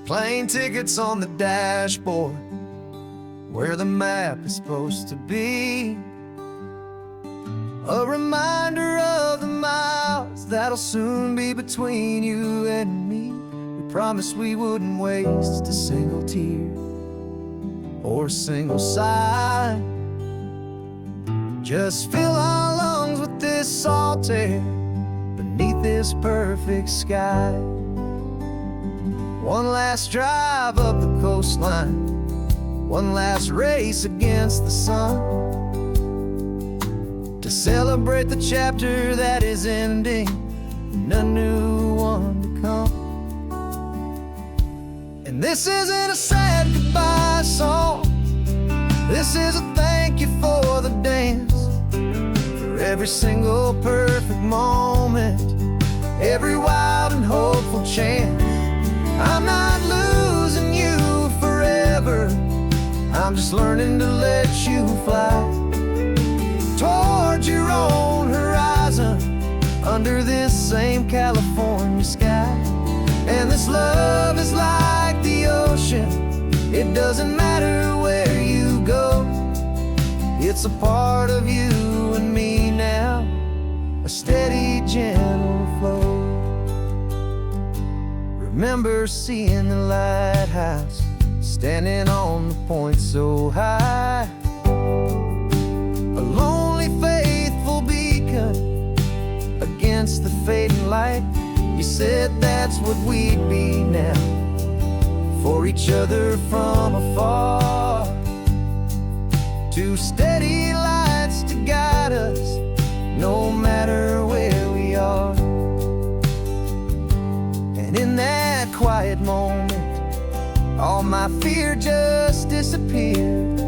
Plane tickets on the dashboard, where the map is supposed to be. A reminder of the miles that'll soon be between you and me. We promised we wouldn't waste a single tear or a single sigh. Just fill our lungs with this salt air beneath this perfect sky. One last drive up the coastline, one last race against the sun, to celebrate the chapter that is ending and a new one to come. And this isn't a sad goodbye song, this is a thank you for the dance, for every single perfect moment, every wild and hopeful chance. I'm not losing you forever, I'm just learning to let you fly towards your own horizon, under this same California sky. And this love is like the ocean, it doesn't matter where you go, it's a part of you and me now, a steady, gentle flow. Remember seeing the lighthouse, standing on the point so high, a lonely, faithful beacon against the fading light. You said that's what we'd be now, for each other from afar. Two steady lights to guide us, no matter where we are. And in that quiet moment, all my fear just disappeared,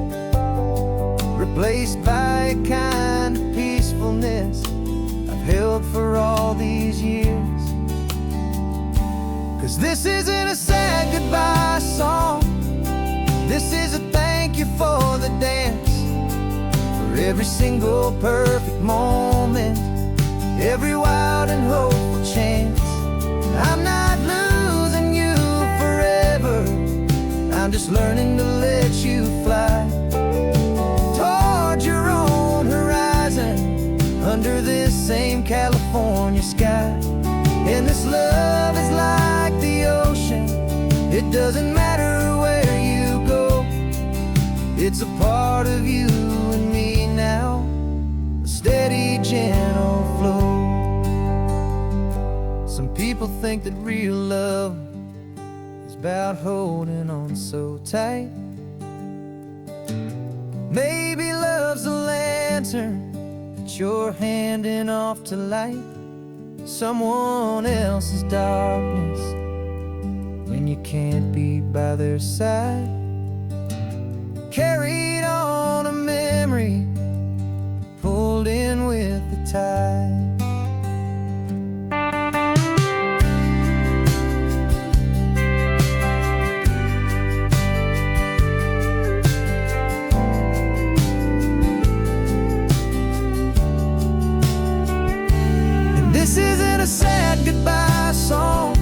replaced by a kind of peacefulness I've held for all these years. 'Cause this isn't a sad goodbye song, this is a thank you for the dance, for every single perfect moment, every wild and hopeful chance. I'm not losing you forever, I'm just learning to let you fly towards your own horizon, under this same California sky. And this love is like the ocean, it doesn't matter where you go, it's a part of you and me now, a steady, gentle flow. Some people think that real love is about holding on so tight. Maybe love's a lantern that you're handing off to light someone else's darkness when you can't be by their side. Carried on a memory, pulled in with the tide. This isn't a sad goodbye song,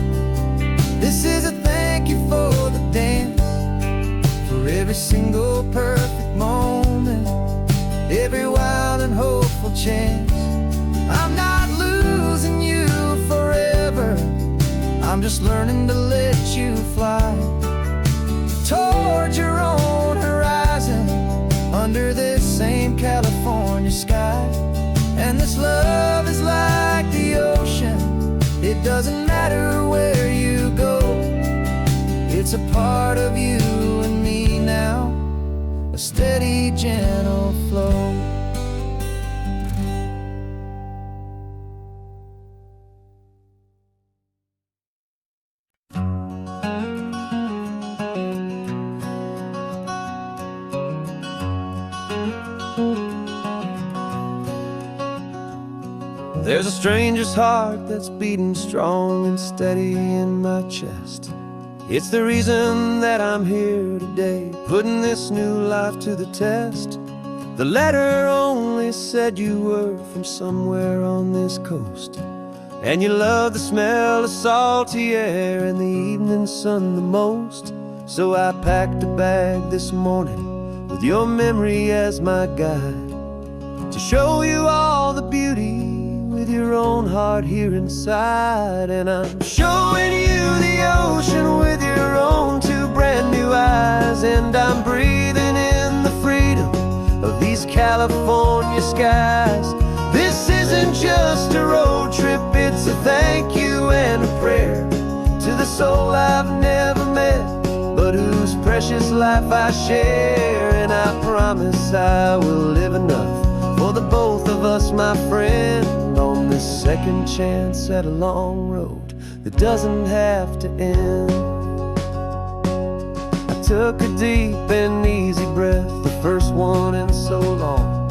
this is a thank you for the dance, for every single perfect moment, every wild and hopeful chance. I'm not losing you forever, I'm just learning to let you fly towards your own horizon, under this same California sky. And this love is like the ocean, it doesn't matter where you go, it's a part of you and me now, a steady, gentle flow. There's a stranger's heart that's beating strong and steady in my chest. It's the reason that I'm here today, putting this new life to the test. The letter only said you were from somewhere on this coast, And you love the smell of salty air and the evening sun the most. So I packed a bag this morning with your memory as my guide, to show you all the beauty with your own heart here inside. And I'm showing you the ocean with your own two brand new eyes. And I'm breathing in the freedom of these California skies. This isn't just a road trip, it's a thank you and a prayer to the soul I've never met, but whose precious life I share. And I promise I will live enough for the both of us, my friend, on this second chance at a long road that doesn't have to end. I took a deep and easy breath, the first one in so long,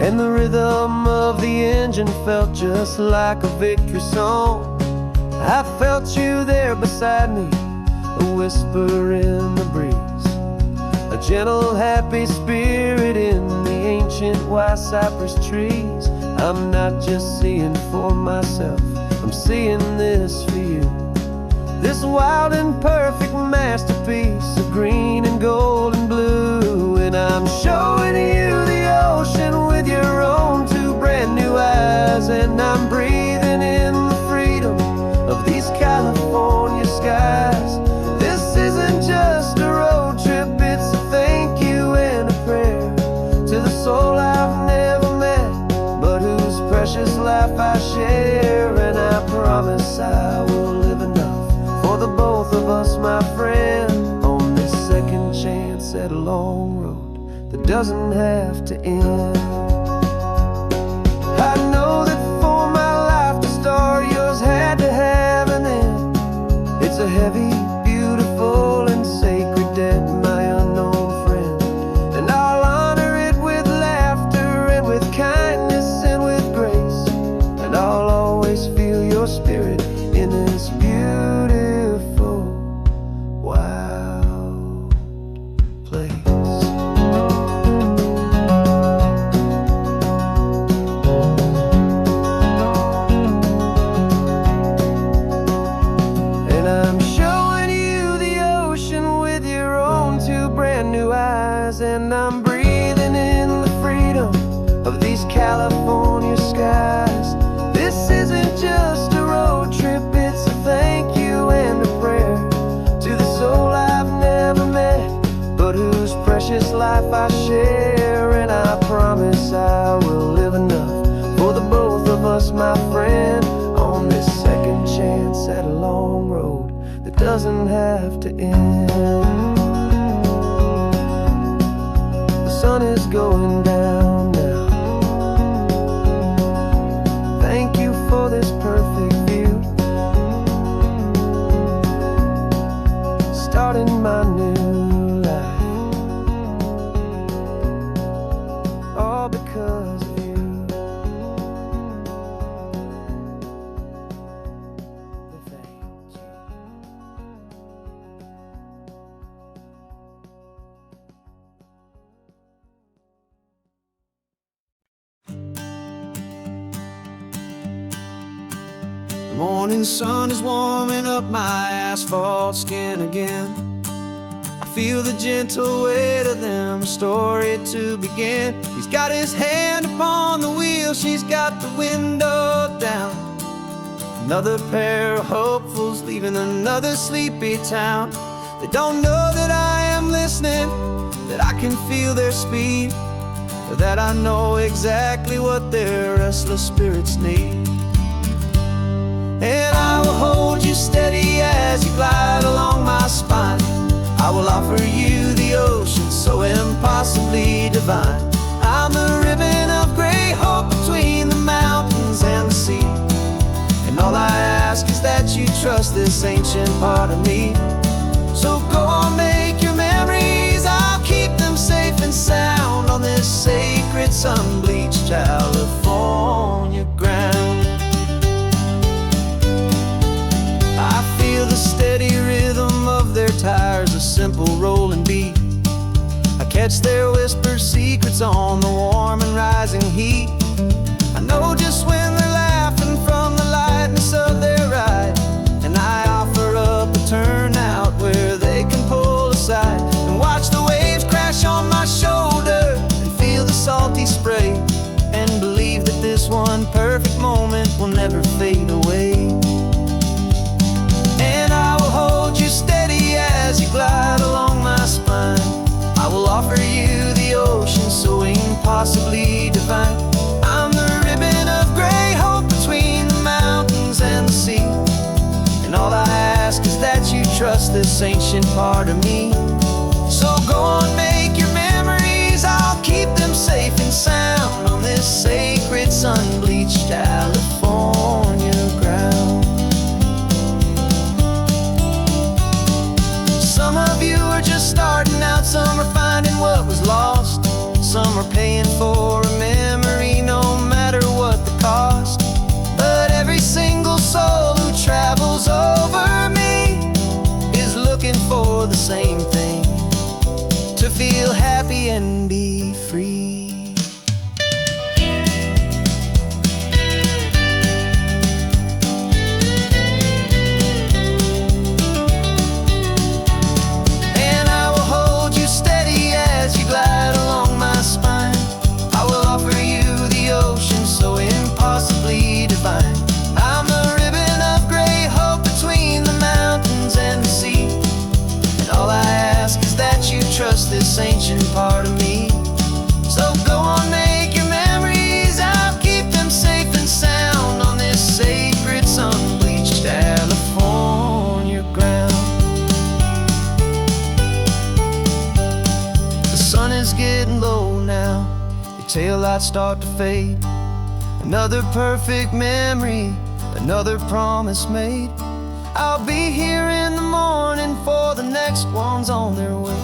and the rhythm of the engine felt just like a victory song. I felt you there beside me, a whisper in the breeze, a gentle happy spirit in the ancient white cypress trees. I'm not just seeing for myself, I'm seeing this for you, this wild and perfect masterpiece of green and gold and blue. And I'm showing you the ocean with your own two brand new eyes. And I'm breathing in the freedom of these California skies. This isn't just a road trip, it's a thank you and a prayer to the soul I've never met, but whose precious life I share. And I promise I will live enough for the both of us, my friend, on this second chance at a long road that doesn't have to end. I know that for my life to start, yours had to have an end. It's a heavy, beautiful, and sacred debt, my unknown friend, and I'll honor it with laughter and with kindness and with grace. And I'll always feel your spirit in this beautiful, wild place. And I'm showing you the ocean with your own two brand new eyes. And I'm breathing in the freedom of these California skies. This isn't just a road trip, it's a thank you and a prayer to the soul I've never met, but whose precious life I share. And I promise I will live enough for the both of us, my friend, on this second chance at a long road that doesn't have to end. The sun is going down now. Thank you for this perfect view, starting my new life, all because of you. Thank you. The morning sun is warming up my asphalt skin again. I feel the gentle weight of them, a story to begin. He's got his hand upon the wheel, she's got the window down. Another pair of hopefuls leaving another sleepy town. They don't know that I am listening, that I can feel their speed, or that I know exactly what their restless spirits need. And I will hold you steady as you glide along my spine. I will offer you the ocean so impossibly divine. I'm the ribbon of gray hope between the mountains and the sea. And all I ask is that you trust this ancient part of me. So go on, make your memories, I'll keep them safe and sound on this sacred sun-bleached California ground. I feel the steady rhythm of their tires, a simple rolling beat. I catch their whispered secrets on the warm and rising heat. I know just when they're laughing from the lightness ancient part of me. So go on, make your memories, I'll keep them safe and sound on this sacred sun-bleached California ground. Some of you are just starting out, some are finding what was lost, some are paying for a memory no matter what the cost. But every single soul who travels over me is looking for the same thing, to feel happy and be free. And I will hold you steady as you glide along my spine. I will offer you the ocean so impossibly divine. I'm the ribbon of gray hope between the mountains and the sea. And all I ask is that you trust this ancient part of me. So go on, make your memories, I'll keep them safe and sound on this sacred sun-bleached California ground. The sun is getting low now, your taillights start to fade. Another perfect memory, another promise made. I'll be here in the morning for the next ones on their way.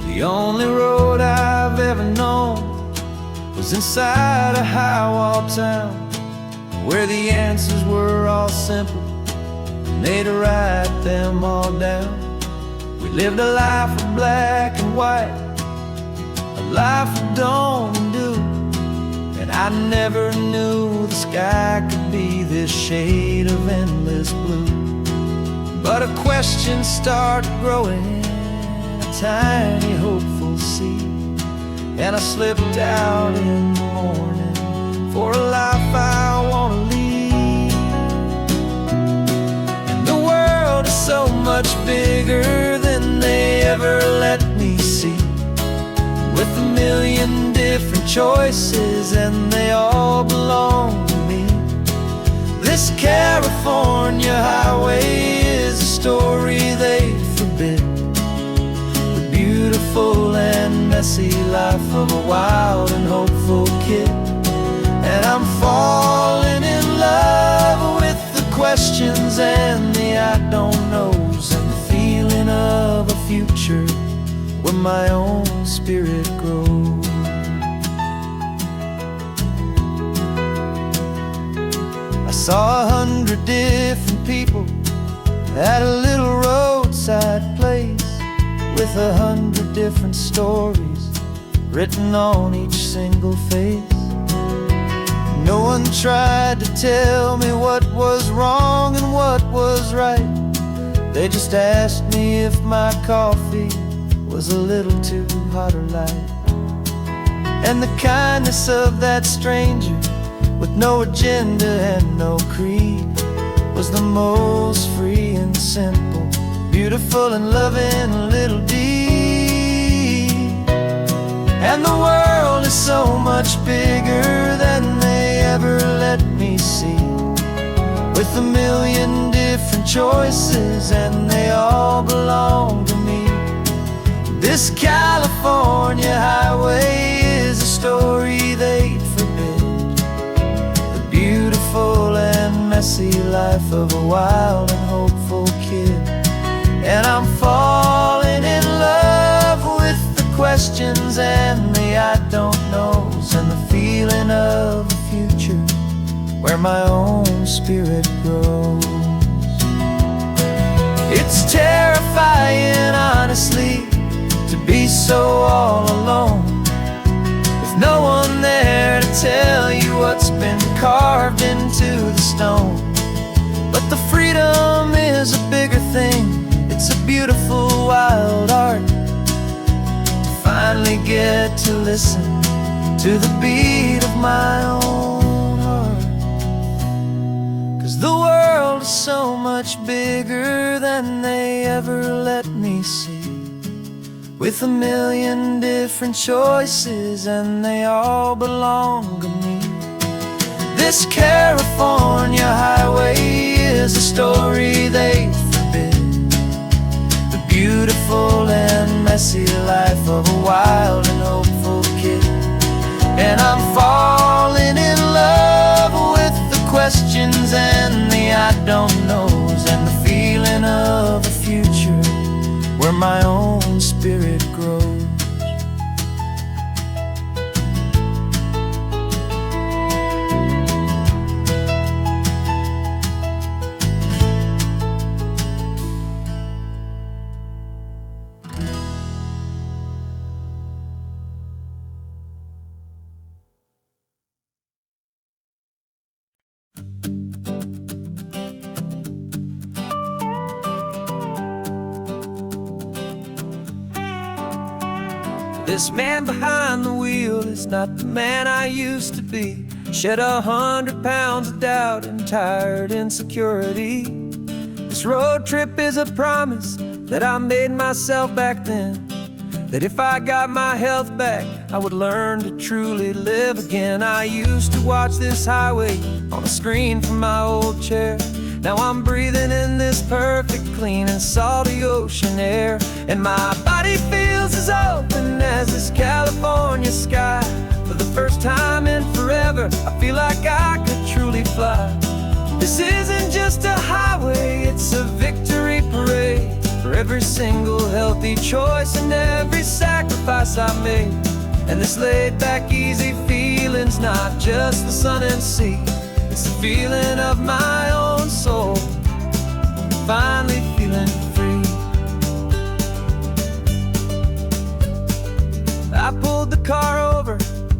The only road I've ever known was inside a high-wall town, where the answers were all simple and they'd write them all down. We lived a life of black and white, a life of dawn and dew, and I never knew the sky could be this shade of endless blue. But a question started growing, a tiny hopeful seed, and I slipped out in the morning for a life I want to lead. And the world is so much bigger than they ever let me see, with a million different choices and they all belong to me. This California highway is a story they forbid, the beautiful and messy life of a wild and hopeful kid. And I'm falling in love with the questions and the I don't knows, and the feeling of a future where my own spirit grows. I saw 100 different people at a little roadside place, with 100 different stories written on each single face. No one tried to tell me what was wrong and what was right. They just asked me if my coffee was a little too hot or light. And the kindness of that stranger, with no agenda and no creed, was the most free and simple, beautiful and loving little deed. And the world is so much bigger than they ever let me see, with a million different choices and they all belong to me. This California highway is a story they'd forbid, the beautiful and messy life of a wild and hopeful kid. And I'm falling in love with the questions and the I don't knows, and the feeling of a future where my own spirit grows. It's terrifying, honestly, to be so all alone, with no one there to tell you what's been carved into the stone. But the freedom is a bigger thing, it's a beautiful wild art, to finally get to listen to the beat of my own heart. 'Cause the world is so much much bigger than they ever let me see, with a million different choices, and they all belong to me. This California highway is a story they forbid, the beautiful and messy life of a wild and hopeful kid. And I'm falling in love with the questions and the I don't knows, and the feeling of a future where my own spirit grows. This man behind the wheel is not the man I used to be. Shed 100 pounds of doubt and tired insecurity. This road trip is a promise that I made myself back then, that if I got my health back, I would learn to truly live again. I used to watch this highway on a screen from my old chair. Now I'm breathing in this perfect, clean and salty ocean air, and my body feels as open as this California sky. For the first time in forever, I feel like I could truly fly. This isn't just a highway, it's a victory parade for every single healthy choice and every sacrifice I made. And this laid back, easy feeling's not just the sun and sea, it's the feeling of my own soul, finally feeling free. I pulled the car over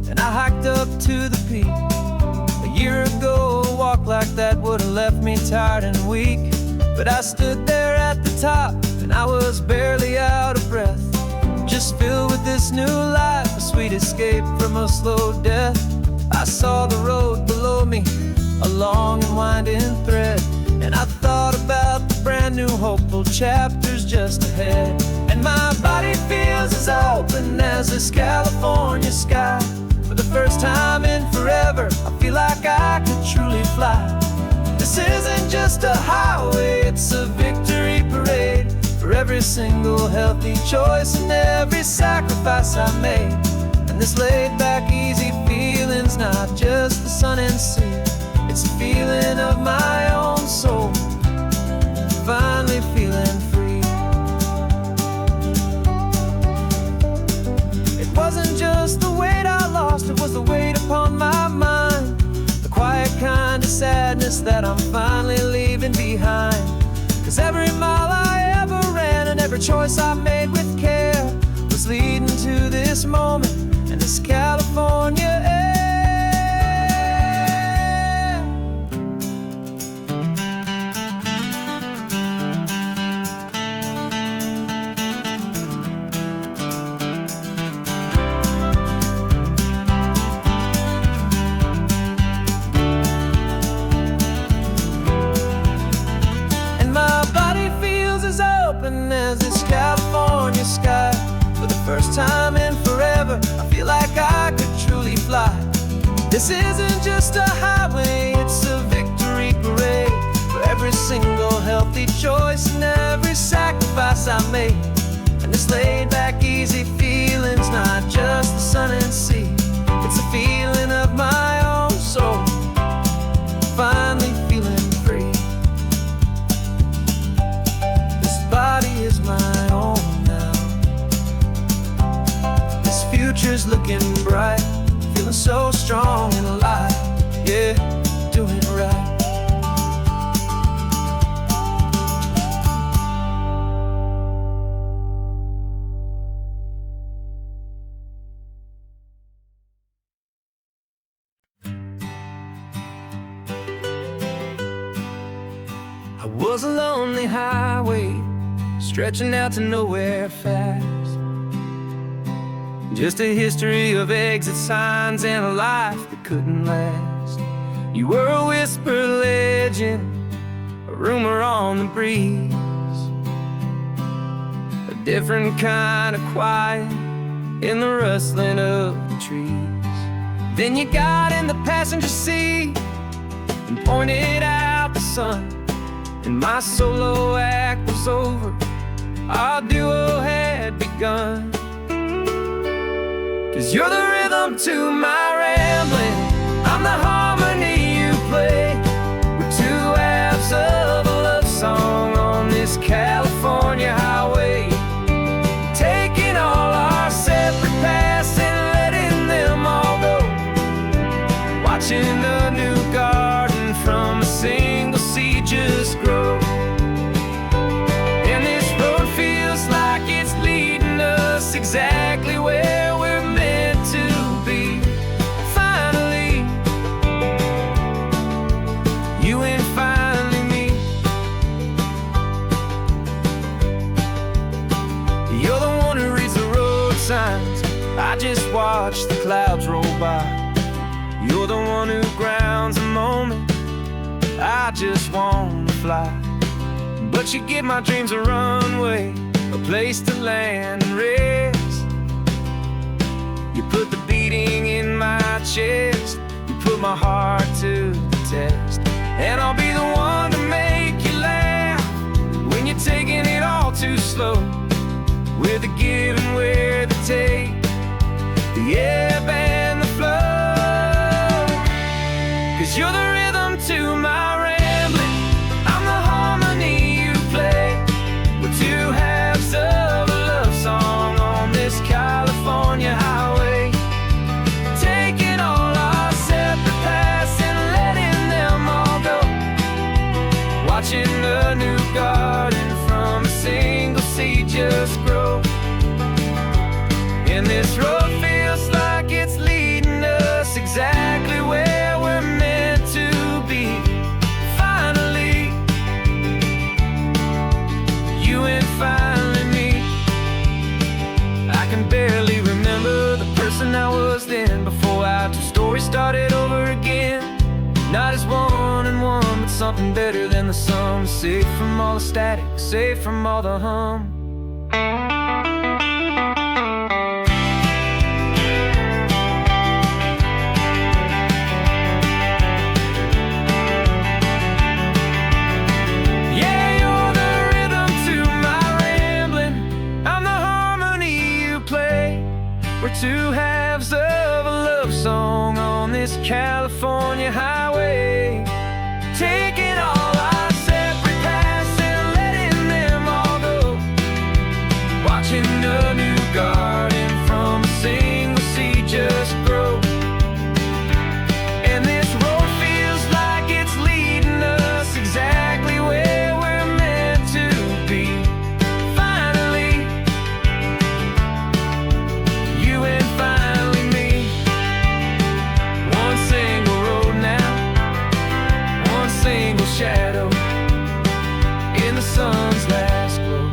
and I hiked up to the peak. A year ago, a walk like that would have left me tired and weak, but I stood there at the top and I was barely out of breath, just filled with this new life, a sweet escape from a slow death. I saw the road below me, a long and winding thread, and I thought about the brand new hopeful chapters just ahead. And my body feels as open as this California sky. For the first time in forever, I feel like I could truly fly. This isn't just a highway, it's a victory parade for every single healthy choice and every sacrifice I made. And this laid back, easy feeling's not just the sun and sea, it's a feeling of my own soul, finally feeling free. It wasn't just the weight I lost, it was the weight upon my mind, the quiet kind of sadness that I'm finally leaving behind. Cause every mile I ever ran and every choice I made with care was leading to this moment and this California air. As this California sky, for the first time in forever, I feel like I could truly fly. This isn't just a highway, it's a victory parade for every single healthy choice and every sacrifice I made. And this laid back, easy feeling's not just the sun and sea, it's a feeling of my own soul, finally feeling free. Body is my own now. This future's looking bright, feeling so strong and alive. Yeah, doing it right. I was a lonely highway, stretching out to nowhere fast. Just a history of exit signs and a life that couldn't last. You were a whisper legend, a rumor on the breeze, a different kind of quiet in the rustling of the trees. Then you got in the passenger seat and pointed out the sun, and my solo act was over, our duo had begun. 'Cause you're the rhythm to my rambling, I'm the harmony you play. We're two halves of a love song on this California highway, taking all our separate paths and letting them all go, watching a new garden from a single seed just grow. And this road feels like it's leading us exactly where we're meant to be. Finally, you and finally me. You're the one who reads the road signs, I just watch the clouds roll by. You're the one who grounds the moment, I just wanna fly. But you give my dreams a runway, a place to land and rest. You put the beating in my chest, you put my heart to the test. And I'll be the one to make you laugh when you're taking it all too slow. We're the give and we're the take, the ebb and the flow. 'Cause you're the rhythm to my rambling, I'm the harmony you play. We're two halves of a love song on this California highway, taking all our separate paths and letting them all go, watching a new garden from a single seed just grow. And this road feels like it's leading us exactly where we're meant to be. Finally, you and finally me. I can barely remember the person I was then, before our two stories started over again. Not as one and one, but something better than the sum. Safe from all the static, safe from all the hum. We're two halves of a love song on this California highway, taking all our separate paths and letting them all go, watching a new garden from a single seed just grow. And this road feels like it's leading us exactly where we're meant to be. Finally, you and finally me. One single road now, one single shadow in the sun's last glow.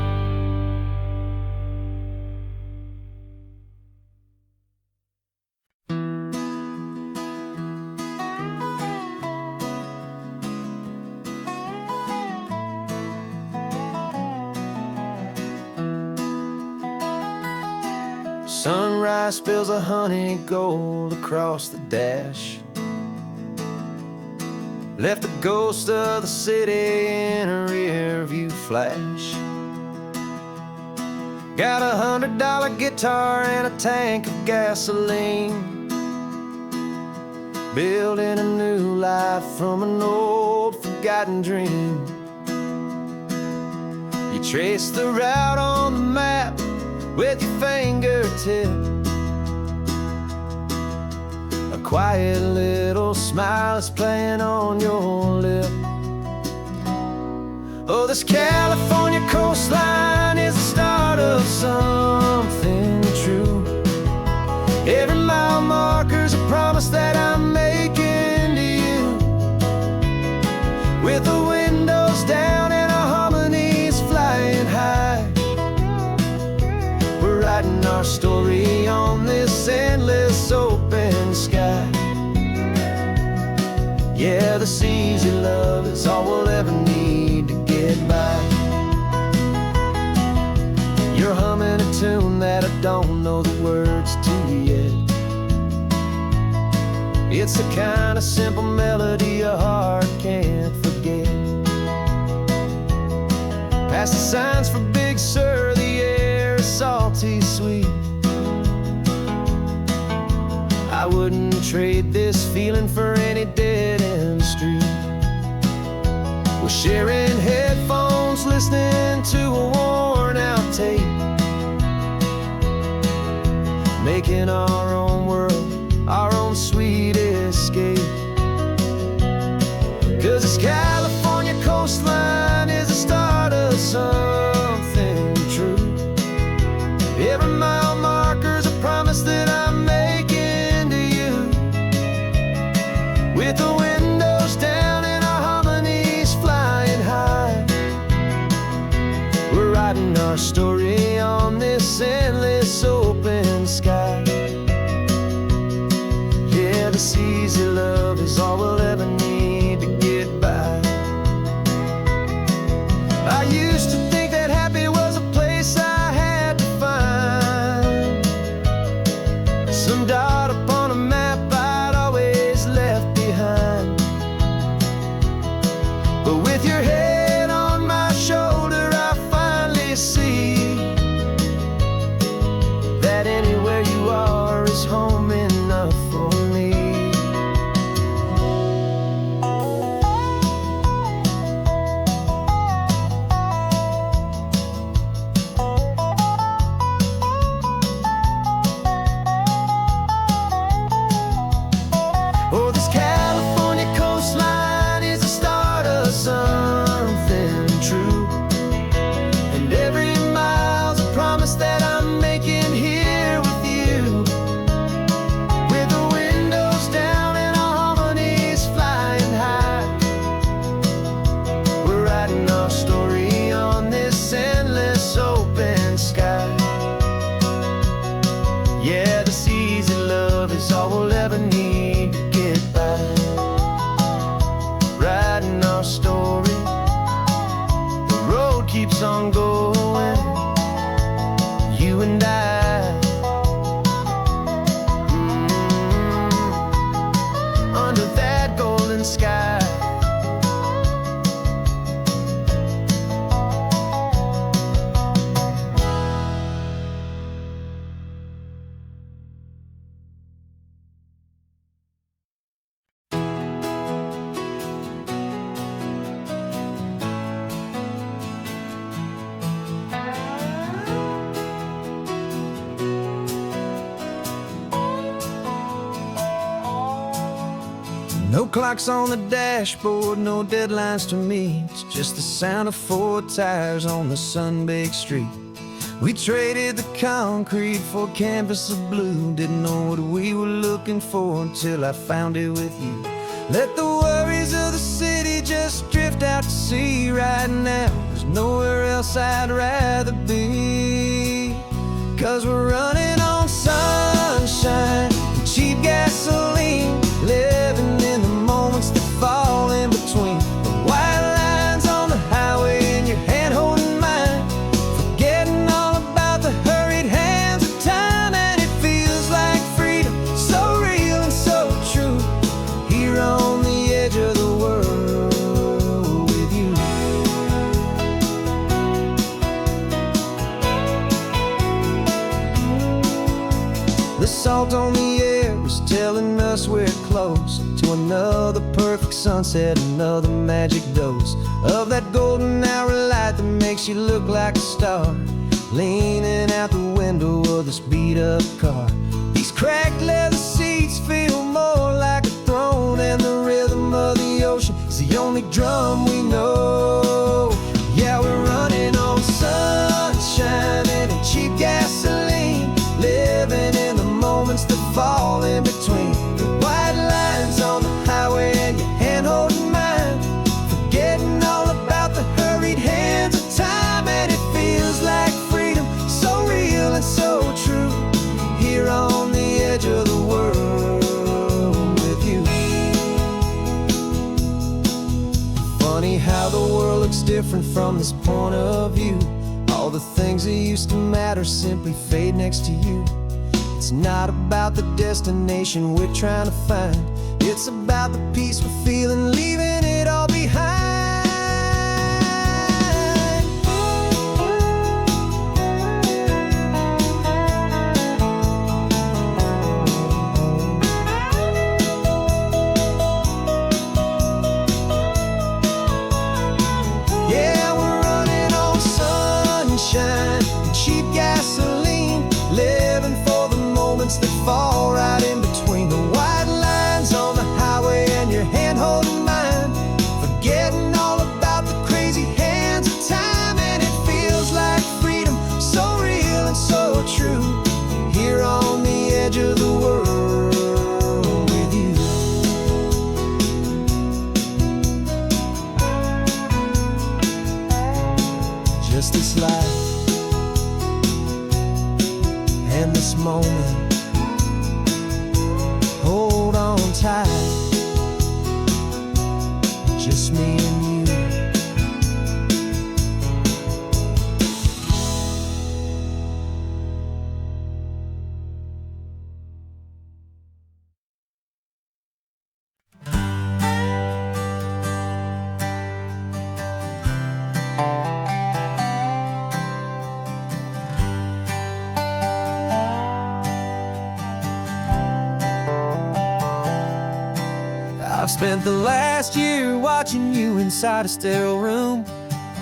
Sunrise spills a honey gold across the dash, left the ghost of the city in a rear view flash. Got a $100 guitar and a tank of gasoline, building a new life from an old forgotten dream. You trace the route on the map with your fingertip, a quiet little smile is playing on your lip. Oh, this California coastline is the start of something true. Every mile marker's a promise that I'm making to you, with the windows down and our harmonies flying high. We're writing our story on this endless open sky. Yeah, this easy love is all we'll ever need to get by. You're humming a tune that I don't know the words to yet. It's the kind of simple melody a heart can't forget. Past the signs for Big Sur, the air is salty sweet. I wouldn't trade this feeling for any dead-end street. We're sharing headphones, listening to a worn-out tape, making our own world, our own sweet escape. 'Cause this California coastline is the start of something true. Every mile marker's a promise that I'm making to you. With the windows down and our harmonies flying high, we're writing our story on this endless open sky. Yeah, this easy love is all we'll ever need to get by. I used to think that happy was a place I had to find, some dot upon a map I'd always left behind. But with your head on my shoulder, I finally see that anywhere you are is home enough for me. Oh, this California coastline is the start of something true. And every mile's a promise that I'm making here with you. With the windows down and our harmonies flying high, we're writing our story on this endless open sky. Yeah, this easy love is all we'll ever need to get by. Writing our story, the road keeps on going, you and I. Under that golden sky. No clocks on the dashboard, no deadlines to meet. It's just the sound of 4 tires on the sun-baked street. We traded the concrete for a canvas of blue. Didn't know what we were looking for until I found it with you. Let the worries of the city just drift out to sea right now. There's nowhere else I'd rather be. 'Cause we're running on sunshine and cheap gasoline, living in the moments that fall in between. The white lines on the highway and your hand holding mine, forgetting all about the hurried hands of time. And it feels like freedom, so real and so true, here on the edge of the world with you. The salt on the air is telling us we're close to another perfect sunset, another magic dose of that golden hour light that makes you look like a star, leaning out the window of this beat-up car. These cracked leather seats feel more like a throne, and the rhythm of the ocean is the only drum we know. Yeah, we're running on sunshine and cheap gasoline, living in the moments that fall in between. The white lines on the highway and your hand holding mine, forgetting all about the hurried hands of time. And it feels like freedom, so real and so true, here on the edge of the world with you. funny how the world looks different from this point of view. All the things that used to matter simply fade next to you. It's not about the destination we're trying to find. It's about the peace we're feeling, leaving it all behind. Yeah, we're running on sunshine and cheap gasoline, living for the moments that fall right in between the white lines on the highway and your hand holding mine, forgetting all about the crazy hands of time. And it feels like freedom, so real and so true, here on the edge of the world with you. Just this life and this moment, hold on tight, just me and you. I've spent the last year watching you inside a sterile room,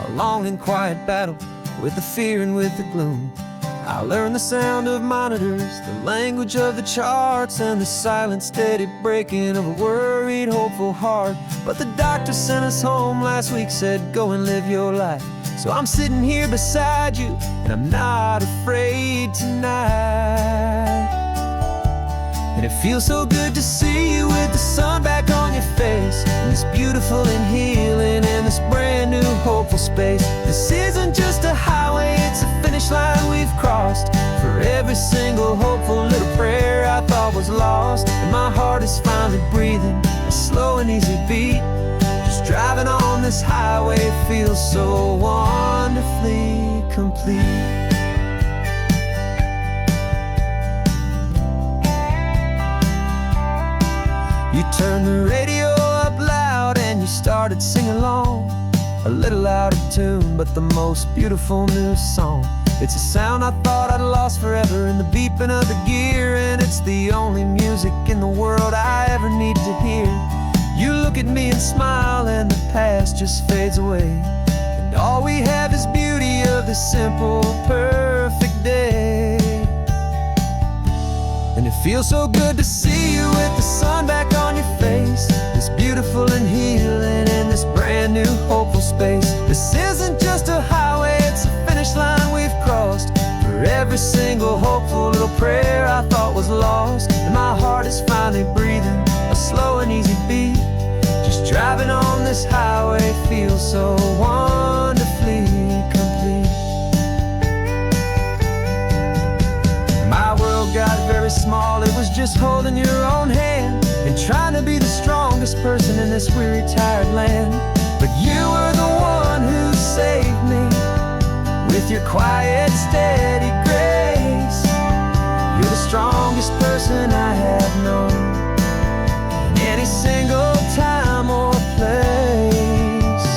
a long and quiet battle with the fear and with the gloom. I learned the sound of monitors, the language of the charts, and the silent steady breaking of a worried, hopeful heart. But the doctor sent us home last week, said go and live your life. So I'm sitting here beside you, and I'm not afraid tonight. And it feels so good to see you with the sun back on your face, and this beautiful and healing in this brand new hopeful space. This isn't just a highway, it's a finish line we've crossed. For every single hopeful little prayer I thought was lost, and my heart is finally breathing a slow and easy beat. Just driving on this highway feels so wonderfully complete. You turned the radio up loud and you started singing along, a little out of tune, but the most beautiful new song. It's a sound I thought I'd lost forever in the beeping of the gear, and it's the only music in the world I ever need to hear. You look at me and smile, and the past just fades away, and all we have is beauty of this simple, perfect day. And it feels so good to see you with the sun back on your face, this beautiful and healing in this brand new hopeful space. This isn't just a highway, it's a finish line we've crossed. For every single hopeful little prayer I thought was lost, and my heart is finally breathing a slow and easy beat. Just driving on this highway feels so wonderfully complete. My world got very small, it was just holding your own hand and trying to be the strongest person in this weary, tired land. But you were the one who saved me with your quiet, steady grace. You're the strongest person I have known in any single time or place.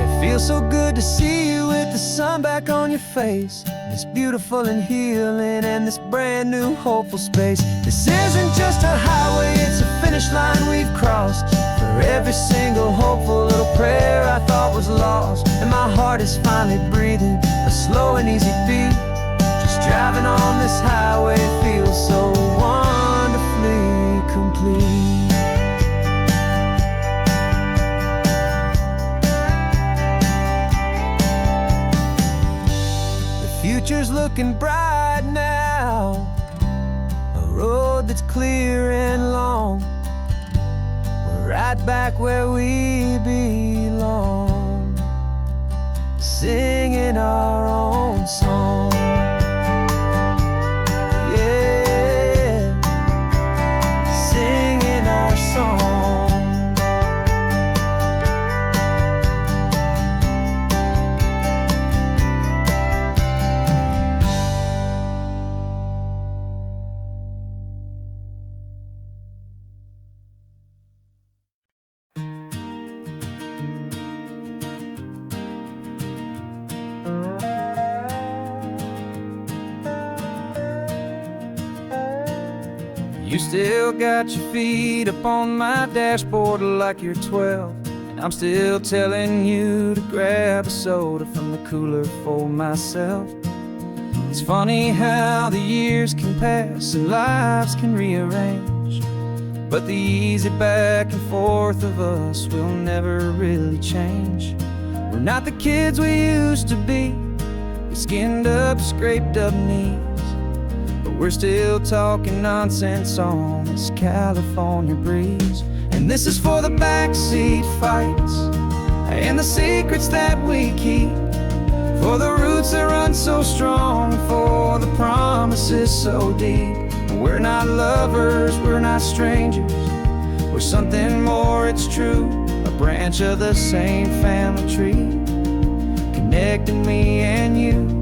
It feels so good to see you with the sun back on your face, this beautiful and healing and this brand new hopeful space. This isn't just a highway, it's a finish line we've crossed. For every single hopeful little prayer I thought was lost, and my heart is finally breathing a slow and easy beat. Just driving on this highway feels so wonderfully complete. Future's looking bright now, a road that's clear and long. We're right back where we belong, singing our own song. Yeah, singing our song. You still got your feet up on my dashboard like you're 12, and I'm still telling you to grab a soda from the cooler for myself. It's funny how the years can pass and lives can rearrange, but the easy back and forth of us will never really change. We're not the kids we used to be, with skinned up, scraped up knees, but we're still talking nonsense on this California breeze. And this is for the backseat fights and the secrets that we keep, for the roots that run so strong, for the promises so deep. We're not lovers, we're not strangers, we're something more, it's true. A branch of the same family tree, connecting me and you.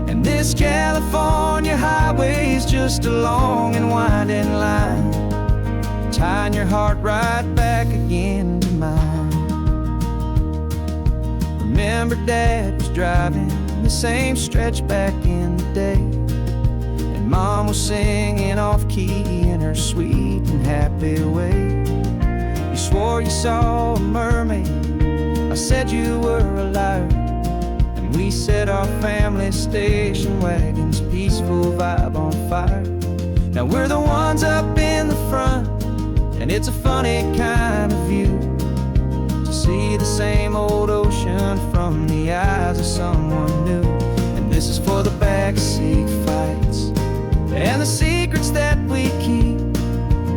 And this California highway is just a long and winding line, tying your heart right back again to mine. Remember Dad was driving the same stretch back in the day, and Mom was singing off-key in her sweet and happy way. You swore you saw a mermaid, I said you were a liar, and we set our family station wagon's peaceful vibe on fire. Now we're the ones up in the front, and it's a funny kind of view to see the same old ocean from the eyes of someone new. And this is for the backseat fights and the secrets that we keep,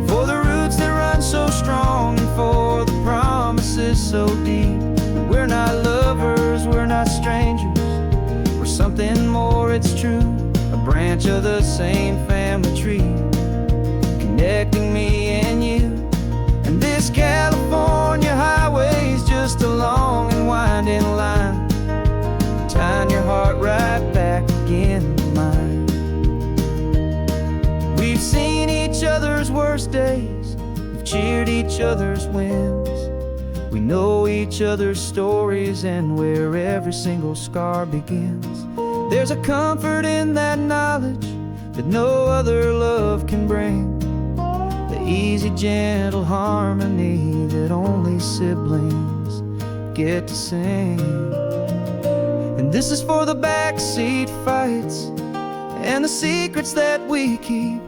for the roots that run so strong, and for the promises so deep. We're not lovers, we're not strangers, we're something more, it's true. A branch of the same family tree, connecting me and you. And this California highway is just a long and winding line, tying your heart right back again to mine. We've seen each other's worst days, we've cheered each other's wins, we know each other's stories and where every single scar begins. There's a comfort in that knowledge that no other love can bring, the easy, gentle harmony that only siblings get to sing. And this is for the backseat fights and the secrets that we keep,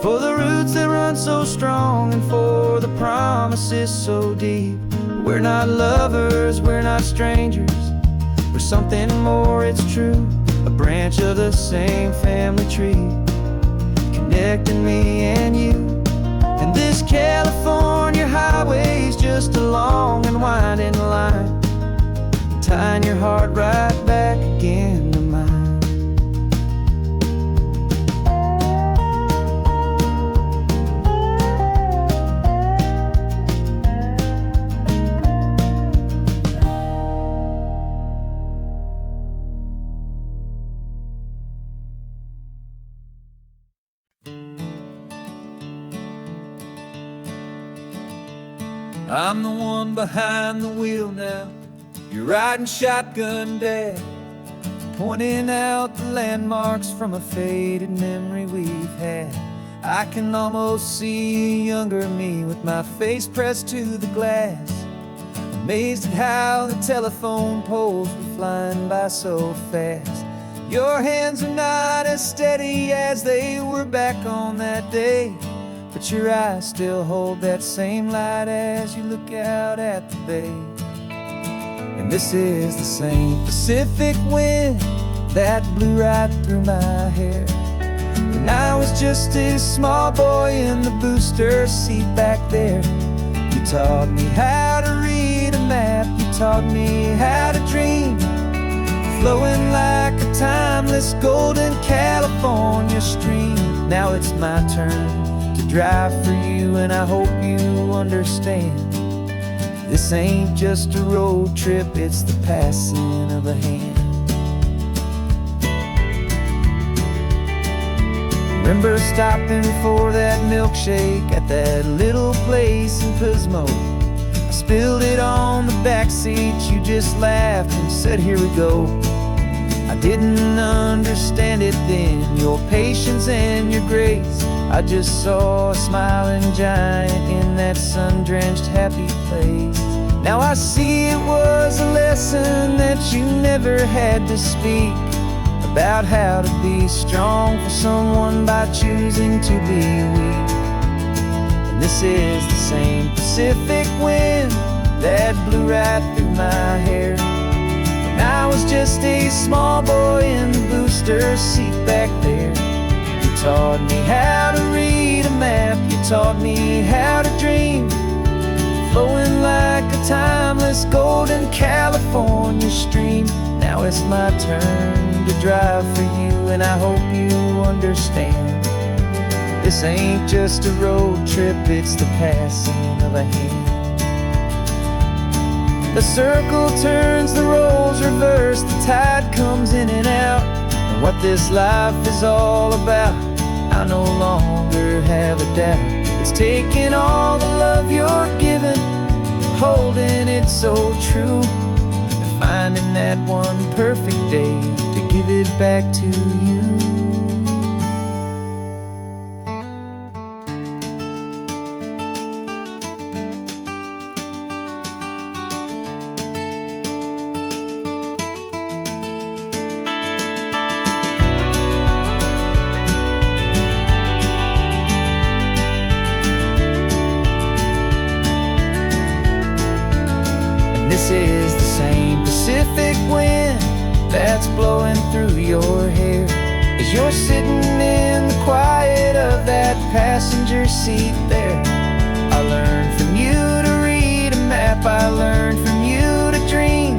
for the roots that run so strong, and for the promises so deep. We're not lovers, we're not strangers, we're something more, it's true. A branch of the same family tree, connecting me and you. And this California highway is just a long and winding line, tying your heart right back again to mine. I'm the one behind the wheel now, you're riding shotgun, Dad, pointing out the landmarks from a faded memory we've had. I can almost see a younger me with my face pressed to the glass, amazed at how the telephone poles were flying by so fast. Your hands are not as steady as they were back on that day, but your eyes still hold that same light as you look out at the bay. And this is the same Pacific wind that blew right through my hair when I was just a small boy in the booster seat back there. You taught me how to read a map, you taught me how to dream, flowing like a timeless golden California stream. Now it's my turn to drive for you, and I hope you understand, this ain't just a road trip, it's the passing of a hand. Remember stopping for that milkshake at that little place in Pismo? I spilled it on the backseat, you just laughed and said, here we go. I didn't understand it then, your patience and your grace I just saw a smiling giant in that sun-drenched happy place. Now I see it was a lesson that you never had to speak, about how to be strong for someone by choosing to be weak. And this is the same Pacific wind that blew right through my hair when I was just a small boy in the booster seat back there. You taught me how to read a map, you taught me how to dream, flowing like a timeless golden California stream. Now it's my turn to drive for you, and I hope you understand. This ain't just a road trip, it's the passing of a hand. The circle turns, the roles reverse, the tide comes in and out. And what this life is all about, I no longer have a doubt. It's taking all the love you're giving, holding it so true, and finding that one perfect day to give it back to you. This is the same Pacific wind that's blowing through your hair as you're sitting in the quiet of that passenger seat there. I learned from you to read a map, I learned from you to dream,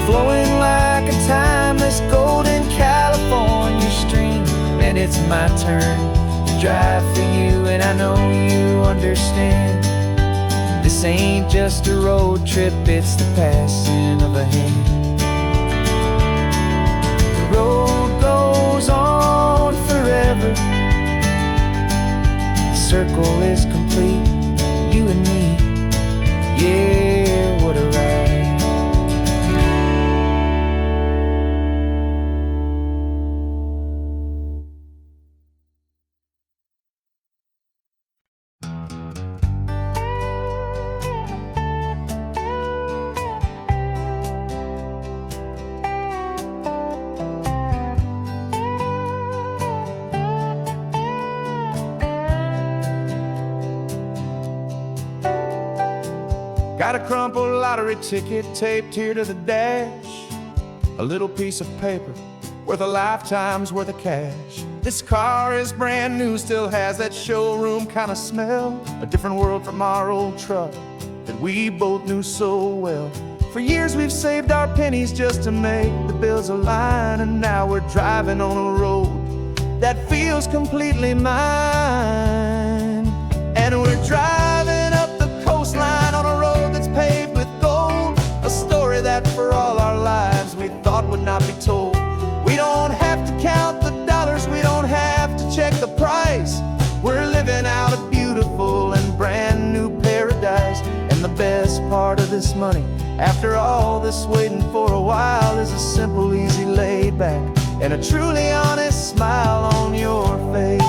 flowing like a timeless golden California stream. And it's my turn to drive for you, and I know you understand. This ain't just a road trip, it's the passing of a hand. The road goes on forever, the circle is complete, you and me, yeah, what a ride. Got a crumpled lottery ticket taped here to the dash, a little piece of paper worth a lifetime's worth of cash. This car is brand new, still has that showroom kind of smell, a different world from our old truck that we both knew so well. For years we've saved our pennies just to make the bills align, and now we're driving on a road that feels completely mine. And we're driving up the coastline on a road that's paved with gold, a story that for all our lives we thought would not be told. We don't have to count the dollars, we don't have to check the price. We're living out a beautiful and brand new paradise. And the best part of this money, after all this waiting for a while, is a simple, easy, laid back, and a truly honest smile on your face.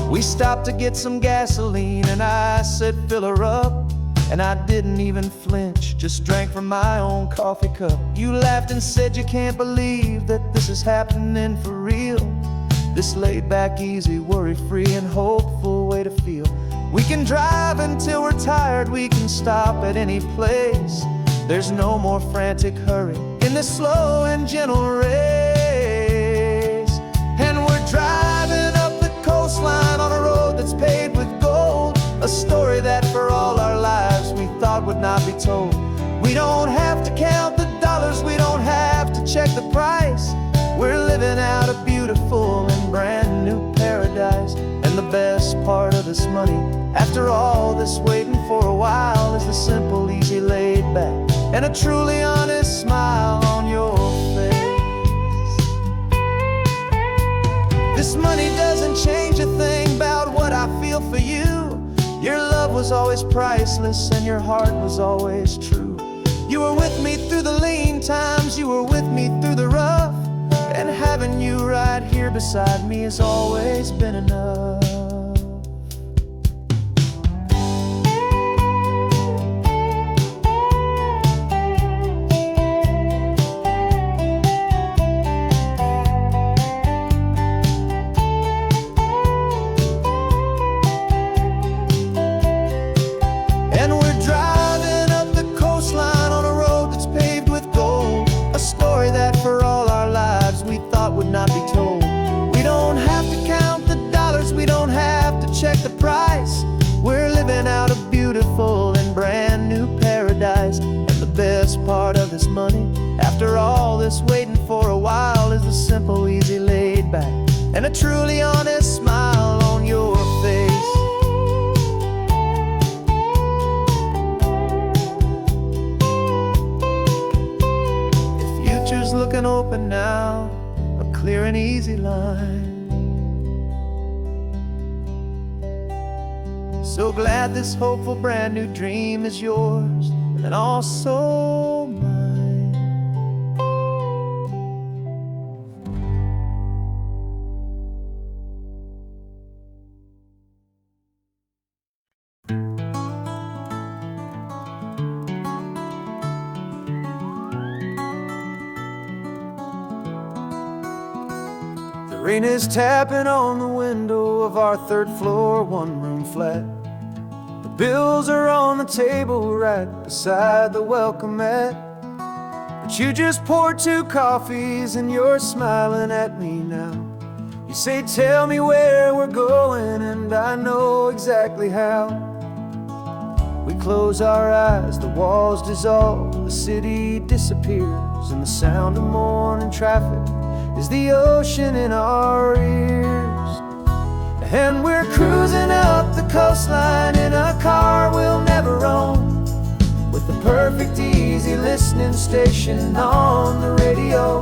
We stopped to get some gasoline, and I said fill her up, and I didn't even flinch, just drank from my own coffee cup. You laughed and said you can't believe that this is happening for real. This laid back, easy, worry-free and hopeful way to feel. We can drive until we're tired, we can stop at any place. There's no more frantic hurry in this slow and gentle race. And we're driving up the coastline on a road that's paved with gold, a story that for all our lives we thought would not be told. We don't have to count the dollars, we don't have to check the price. We're living out a beautiful and brand new paradise. And the best part of this money, after all this waiting for a while, is the simple, easy, laid back, and a truly honest smile on your face. This money doesn't change a thing about what I feel for you. Your love was always priceless and your heart was always true. You were with me through the lean times, you were with me through the rough, and having you right here beside me has always been enough. Check the price. We're living out a beautiful and brand new paradise. And the best part of this money, after all this waiting for a while, is the simple, easy, laid back, and a truly honest smile on your face. The future's looking open now, a clear and easy line. So glad this hopeful brand new dream is yours and also mine. The rain is tapping on the window of our third floor, one-room flat. Bills are on the table right beside the welcome mat. But you just poured 2 coffees and you're smiling at me now. You say, tell me where we're going, and I know exactly how. We close our eyes, the walls dissolve, the city disappears, and the sound of morning traffic is the ocean in our ears. And we're cruising up the coastline in a car we'll never own, with the perfect easy listening station on the radio.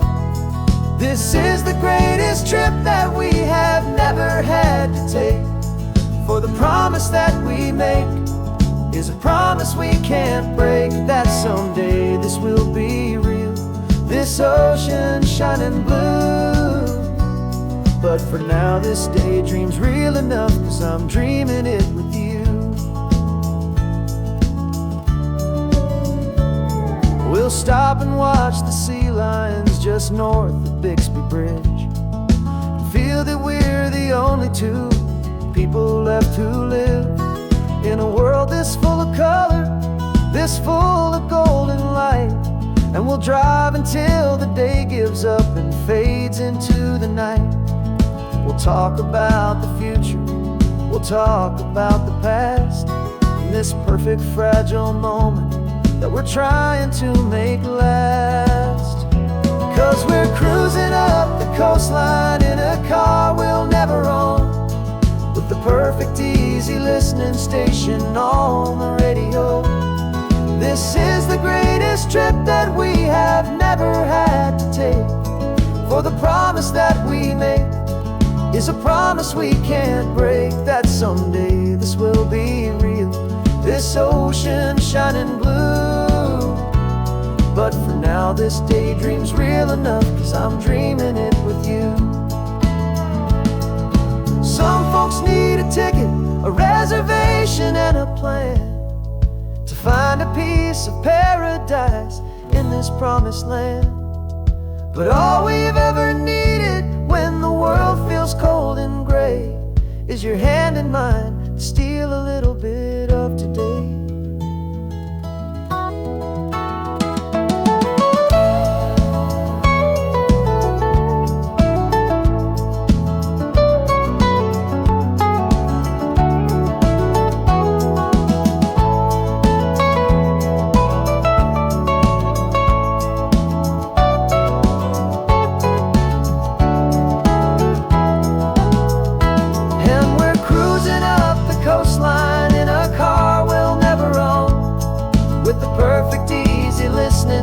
This is the greatest trip that we have never had to take, for the promise that we make is a promise we can't break, that someday this will be real, this ocean shining blue. But for now this daydream's real enough, 'cause I'm dreaming it with you. We'll stop and watch the sea lions just north of Bixby Bridge, and feel that we're the only 2 people left who live in a world this full of color, this full of golden light. And we'll drive until the day gives up and fades into the night. We'll talk about the future, we'll talk about the past, and this perfect fragile moment that we're trying to make last. 'Cause we're cruising up the coastline in a car we'll never own, with the perfect easy listening station on the radio. This is the greatest trip that we have never had to take, for the promise that we make is a promise we can't break, that someday this will be real, this ocean shining blue. But for now this daydream's real enough, 'cause I'm dreaming it with you. Some folks need a ticket, a reservation and a plan to find a piece of paradise in this promised land. But all we've ever needed when the world feels cold and gray is your hand in mine to steal a little bit of today.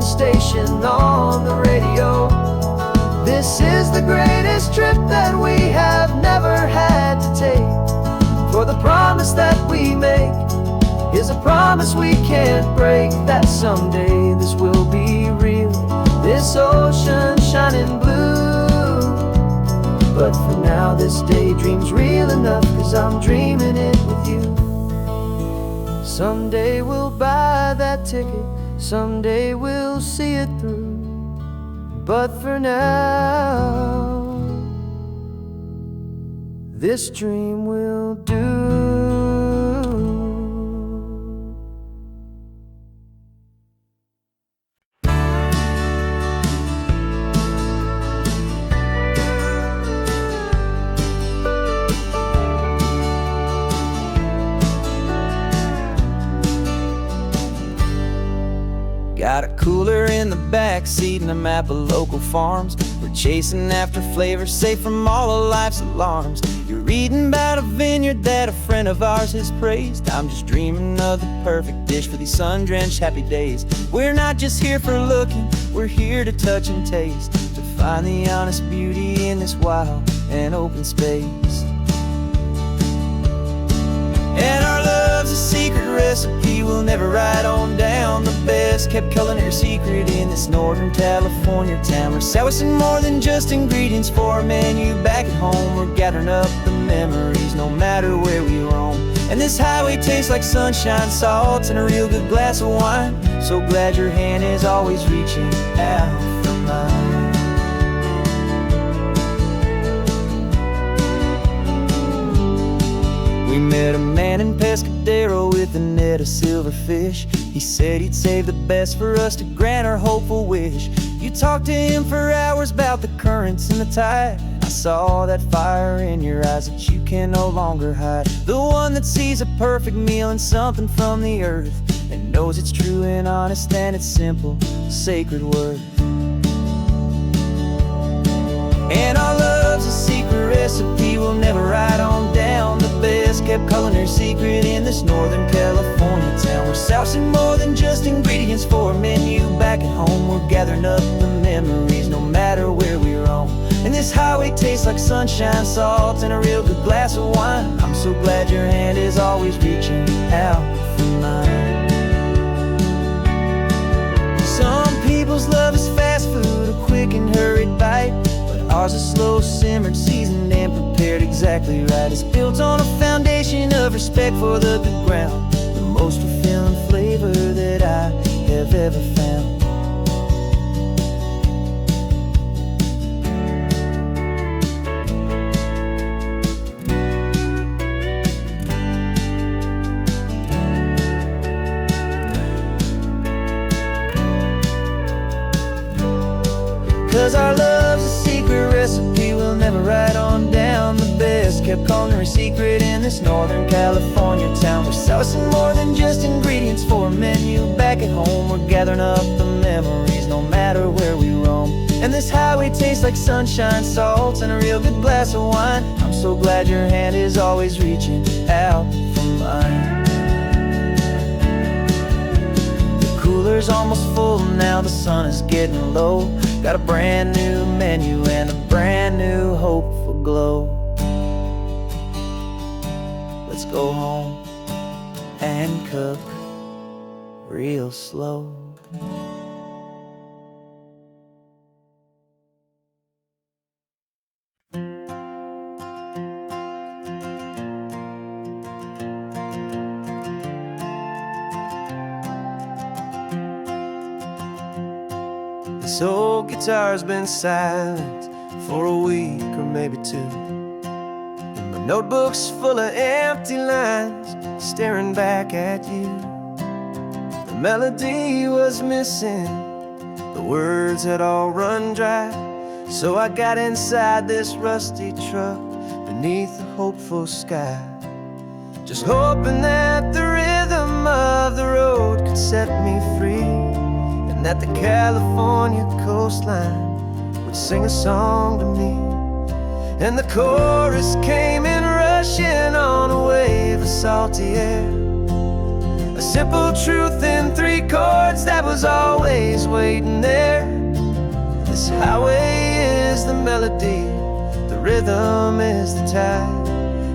Station on the radio. This is the greatest trip that we have never had to take, for the promise that we make is a promise we can't break, that someday this this ocean shining blue. But for now this daydream's real enough, 'cause I'm dreaming it with you. Someday we'll buy that ticket, someday we'll see it through. But for now, this dream will do. Got a cooler in the back seat and a map of local farms. We're chasing after flavors safe from all of life's alarms. You're reading about a vineyard that a friend of ours has praised. I'm just dreaming of the perfect dish for these sun-drenched happy days. We're not just here for looking, we're here to touch and taste, to find the honest beauty in this wild and open space. And our love's a secret recipe we'll never write on down. The best kept culinary secret in this Northern California town. We're selling more than just ingredients for a menu back at home. We're gathering up the memories no matter where we roam. And this highway tastes like sunshine, salt, and a real good glass of wine. So glad your hand is always reaching out for mine. We met a man in Pescadero with a net of silverfish. He said he'd save the best for us to grant our hopeful wish. You talked to him for hours about the currents and the tide. I saw that fire in your eyes that you can no longer hide. The one that sees a perfect meal in something from the earth, and knows it's true and honest and it's simple, sacred worth. And our love's a secret recipe we'll never write on down. The best kept culinary secret in this Northern California town. We're sourcing more than just ingredients for a menu back at home. We're gathering up the memories no matter where we roam. And this highway tastes like sunshine, salt, and a real good glass of wine. I'm so glad your hand is always reaching out for mine. Some people's love is fast food, a quick and hurried bite. Ours is slow simmered, seasoned, and prepared exactly right. It's built on a foundation of respect for the good ground, the most fulfilling flavor that I have ever found. 'Cause our love's a secret recipe we'll never write on down. The best kept culinary secret in this Northern California town. We're sourcing more than just ingredients for a menu back at home. We're gathering up the memories no matter where we roam. And this highway tastes like sunshine, salt, and a real good glass of wine. I'm so glad your hand is always reaching out for mine. The cooler's almost full now, the sun is getting low. Got a brand new menu and a brand new hopeful glow. Let's go home and cook real slow. This old guitar's been silent for a week or maybe two, and my notebook's full of empty lines staring back at you. The melody was missing, the words had all run dry, so I got inside this rusty truck beneath the hopeful sky, just hoping that the rhythm of the road could set me free, and that the California coastline would sing a song to me. And the chorus came in rushing on a wave of salty air, a simple truth in 3 chords that was always waiting there. This highway is the melody, the rhythm is the tide,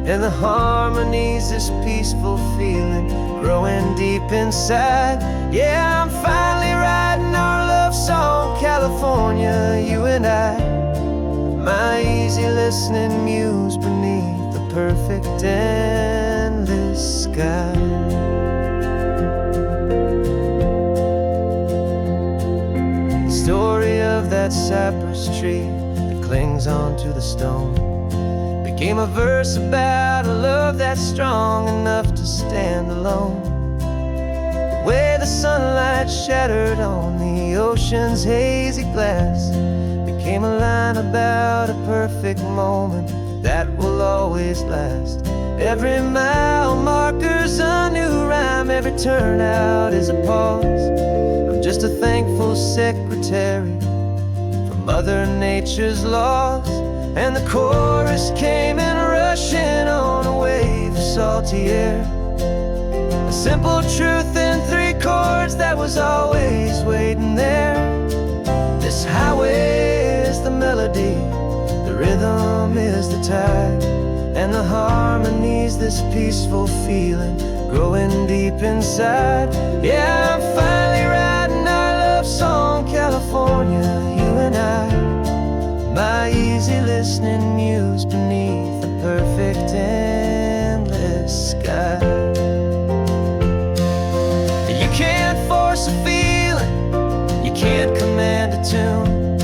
and the harmony's this peaceful feeling growing deep inside. Yeah, I'm finally writing our love song, California, you and I. My easy listening muse beneath the perfect endless sky. The story of that cypress tree that clings onto the stone became a verse about a love that's strong enough to stand alone. Where the sunlight shattered on the ocean's hazy glass became a line about a perfect moment that will always last. Every mile marker's a new rhyme, every turnout is a pause. I'm just a thankful secretary for Mother Nature's laws. And the chorus came in rushing on a wave of salty air. A simple truth in 3 chords that was always waiting there. This highway is the melody, the rhythm is the tide, and the harmony's this peaceful feeling growing deep inside. Yeah, I'm finally writing our love song, California, you and I. My easy listening muse beneath the perfect endless sky. You can't force a feeling, you can't command a tune.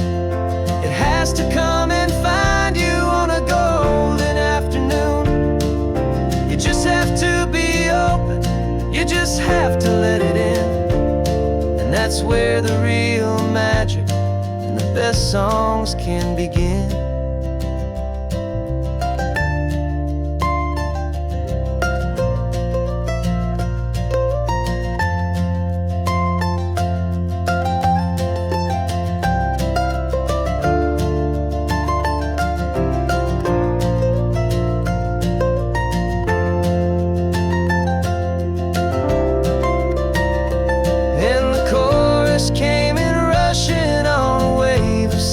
It has to come and find you on a golden afternoon. You just have to be open, you just have to let it in. And that's where the real magic and the best songs can begin.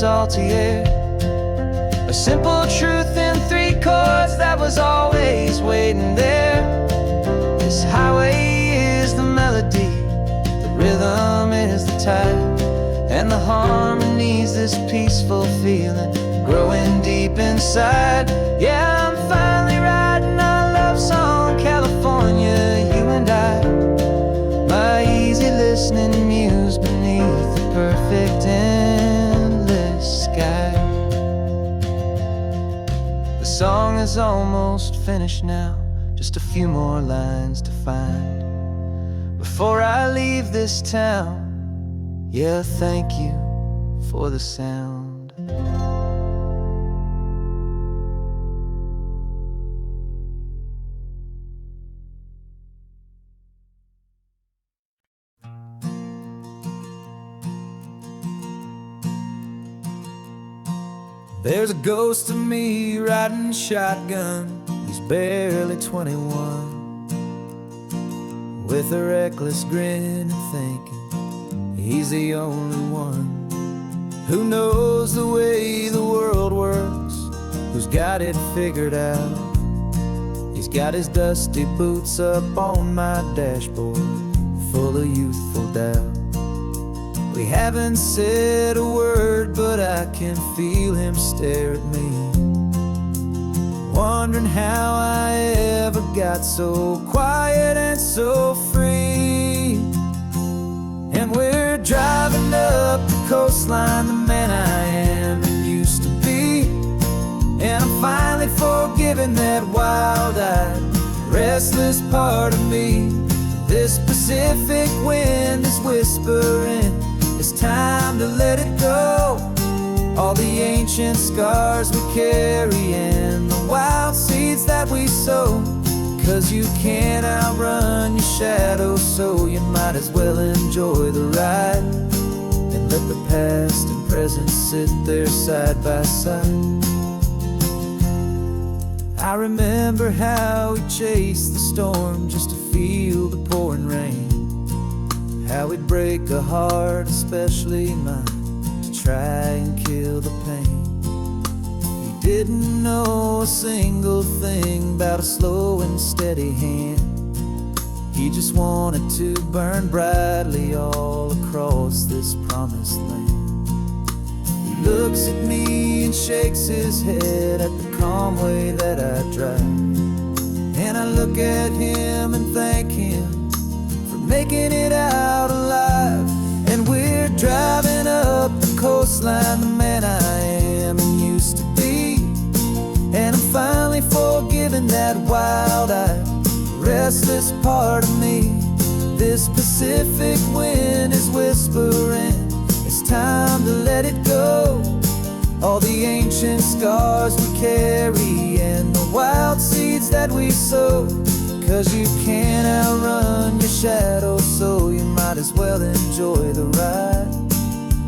Salty air, a simple truth in 3 chords that was always waiting there. This highway is the melody, the rhythm is the tide, and the harmony's this peaceful feeling growing deep inside. Yeah, I'm finally writing our love song, California, you and I. My easy listening muse beneath the perfect endless sky. The song is almost finished now, just a few more lines to find before I leave this town. Yeah, thank you for the sound. There's a ghost of me riding shotgun. He's barely 21, with a reckless grin and thinking he's the only one who knows the way the world works, who's got it figured out. He's got his dusty boots up on my dashboard, full of youthful doubt. We haven't said a word, but I can feel him stare at me, wondering how I ever got so quiet and so free. And we're driving up the coastline, the man I am and used to be. And I'm finally forgiving that wild-eyed, restless part of me. This Pacific wind is whispering, it's time to let it go. All the ancient scars we carry and the wild seeds that we sow. 'Cause you can't outrun your shadow, so you might as well enjoy the ride and let the past and present sit there side by side. I remember how we chased the storm just to feel the pouring rain, how we'd break a heart, especially mine, to try and kill the pain. We didn't know a single thing about a slow and steady hand. He just wanted to burn brightly all across this promised land. He looks at me and shakes his head at the calm way that I drive. And I look at him and thank him for making it out alive. And we're driving up the coastline, the man I am and used to be. And I'm finally forgiving that wild-eyed, restless part of me. This Pacific wind is whispering, it's time to let it go. All the ancient scars we carry and the wild seeds that we sow. 'Cause you can't outrun your shadow, so you might as well enjoy the ride.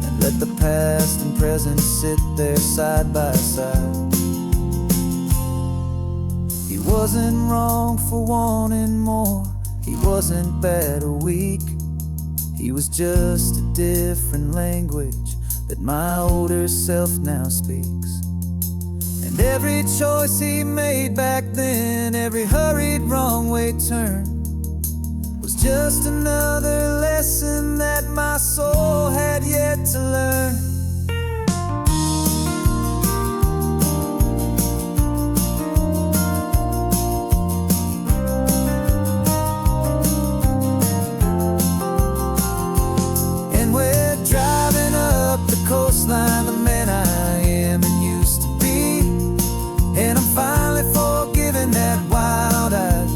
And let the past and present sit there side by side. He wasn't wrong for wanting more, he wasn't bad or weak. He was just a different language that my older self now speaks. And every choice he made back then, every hurried wrong way turn, was just another lesson that my soul had yet to learn. Coastline, the man I am and used to be. And I'm finally forgiving that wild-eyed,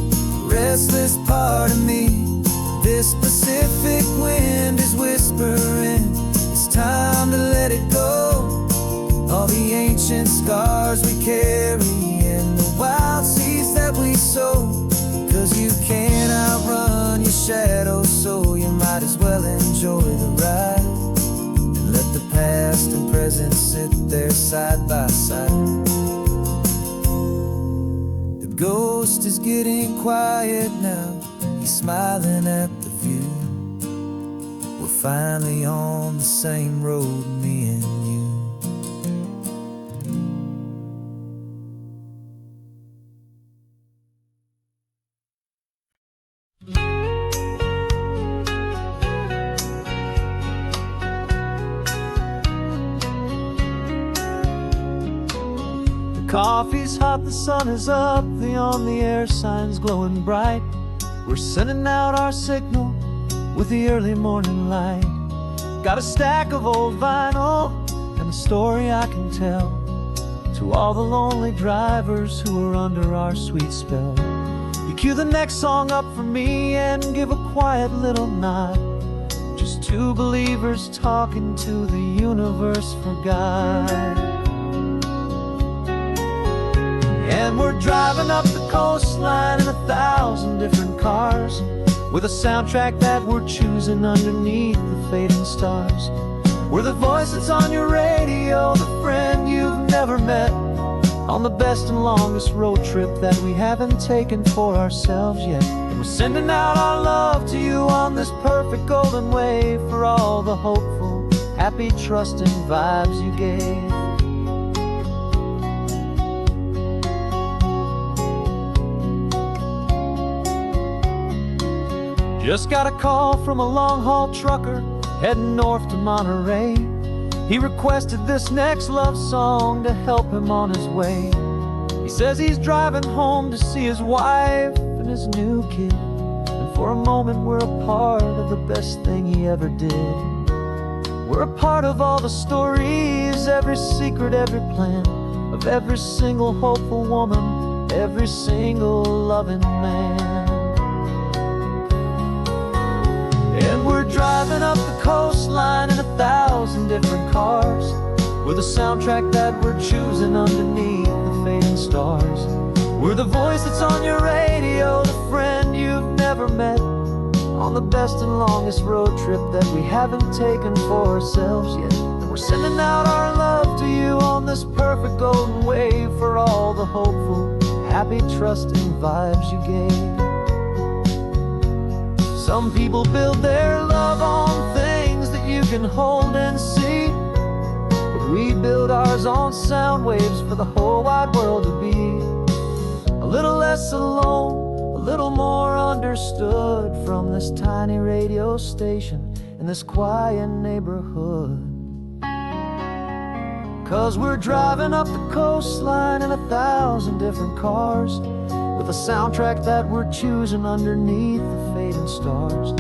restless part of me. This Pacific wind is whispering, it's time to let it go. All the ancient scars we carry and the wild seeds that we sow. 'Cause you can't outrun your shadow, so you might as well enjoy the ride. Let the past and present sit there side by side. The ghost is getting quiet now, he's smiling at the view. We're finally on the same road, me and you. Coffee's hot, the sun is up, the on-the-air sign's glowing bright. We're sending out our signal with the early morning light. Got a stack of old vinyl and a story I can tell to all the lonely drivers who are under our sweet spell. You cue the next song up for me and give a quiet little nod. Just two believers talking to the universe for God. And we're driving up the coastline in 1,000 different cars, with a soundtrack that we're choosing underneath the fading stars. We're the voice that's on your radio, the friend you've never met, on the best and longest road trip that we haven't taken for ourselves yet. And we're sending out our love to you on this perfect golden wave, for all the hopeful, happy, trusting vibes you gave. Just got a call from a long-haul trucker heading north to Monterey. He requested this next love song to help him on his way. He says he's driving home to see his wife and his new kid, and for a moment we're a part of the best thing he ever did. We're a part of all the stories, every secret, every plan, of every single hopeful woman, every single loving man. And we're driving up the coastline in 1,000 different cars, with a soundtrack that we're choosing underneath the fading stars. We're the voice that's on your radio, the friend you've never met, on the best and longest road trip that we haven't taken for ourselves yet. And we're sending out our love to you on this perfect golden wave, for all the hopeful, happy, trusting vibes you gave. Some people build their love on things that you can hold and see, but we build ours on sound waves for the whole wide world to be. A little less alone, a little more understood from this tiny radio station in this quiet neighborhood. 'Cause we're driving up the coastline in 1,000 different cars, with a soundtrack that we're choosing underneath the fading stars.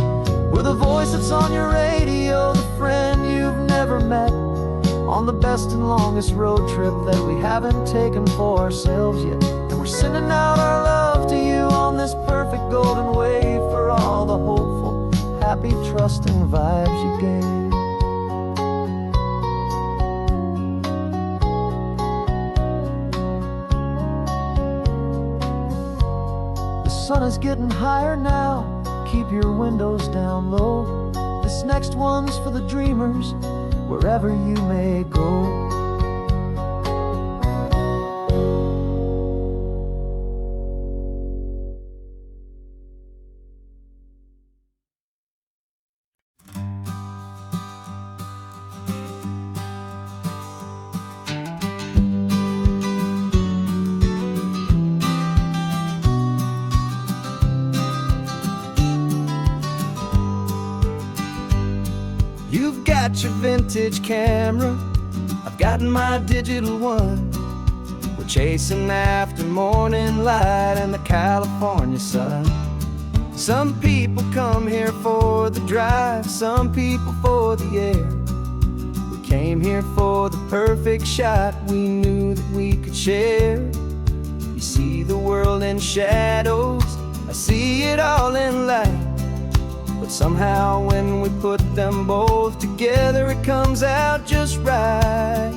We're the voice that's on your radio, the friend you've never met, on the best and longest road trip that we haven't taken for ourselves yet. And we're sending out our love to you on this perfect golden wave, for all the hopeful, happy, trusting vibes you gave. The sun is getting higher now, keep your windows down low. This next one's for the dreamers, wherever you may go. You've got your vintage camera, I've got my digital one. We're chasing after morning light and the California sun. Some people come here for the drive, some people for the air. We came here for the perfect shot we knew that we could share. You see the world in shadows, I see it all in light. But somehow when we put them both together, it comes out just right.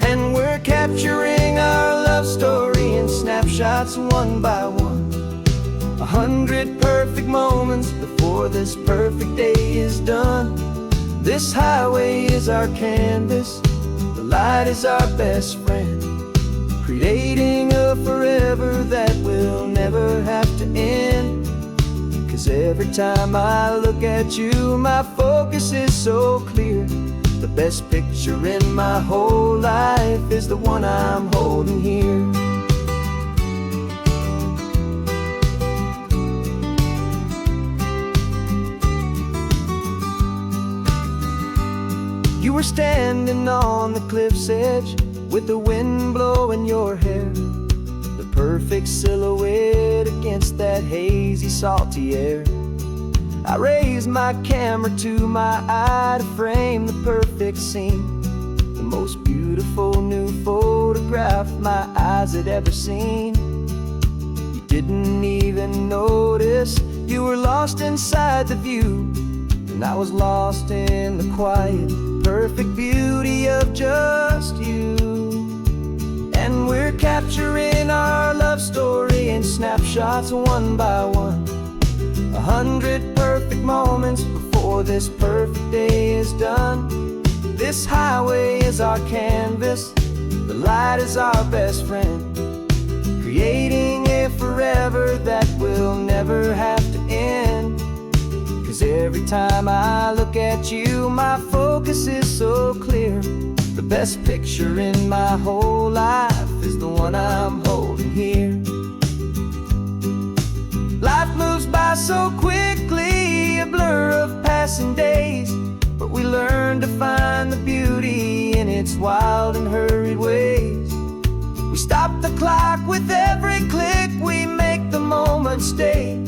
And we're capturing our love story in snapshots one by one. 100 perfect moments before this perfect day is done. This highway is our canvas, the light is our best friend, creating a forever that will never have to end. 'Cause every time I look at you, my focus is so clear. The best picture in my whole life is the one I'm holding here. You were standing on the cliff's edge with the wind blowing your hair, the perfect silhouette against that hazy, salty air. I raised my camera to my eye to frame the perfect scene, the most beautiful new photograph my eyes had ever seen. You didn't even notice, you were lost inside the view, and I was lost in the quiet, perfect beauty of just you. And we're capturing our love story in snapshots one by one. 100 perfect moments before this perfect day is done. This highway is our canvas, the light is our best friend, creating a forever that will never have to end. 'Cause every time I look at you, my focus is so clear. The best picture in my whole life is the one I'm holding here. Life moves by so quickly, a blur of passing days, but we learn to find the beauty in its wild and hurried ways. We stop the clock with every click, we make the moment stay,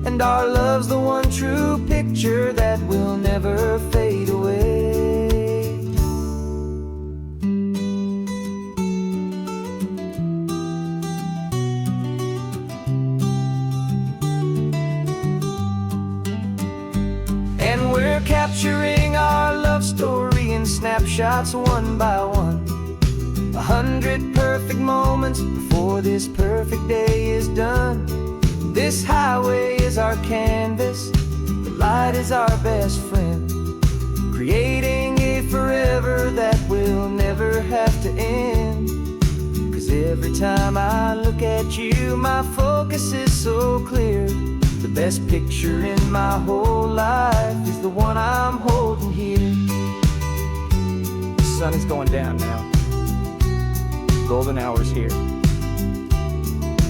and our love's the one true picture that will never fade away. And we're capturing our love story in snapshots one by one. 100 perfect moments before this perfect day is done. This highway is our canvas, the light is our best friend, creating a forever that will never have to end. 'Cause every time I look at you, my focus is so clear. The best picture in my whole life is the one I'm holding here. The sun is going down now. Golden hour's here.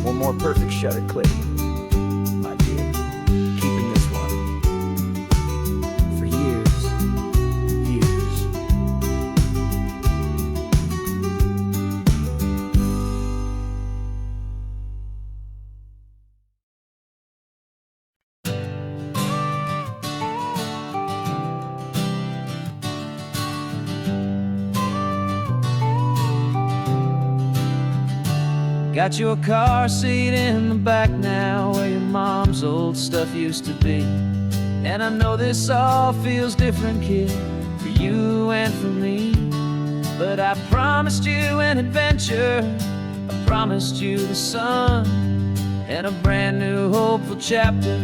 One more perfect shutter click. Got your car seat in the back now, where your mom's old stuff used to be. And I know this all feels different, kid, for you and for me. But I promised you an adventure, I promised you the sun, and a brand new hopeful chapter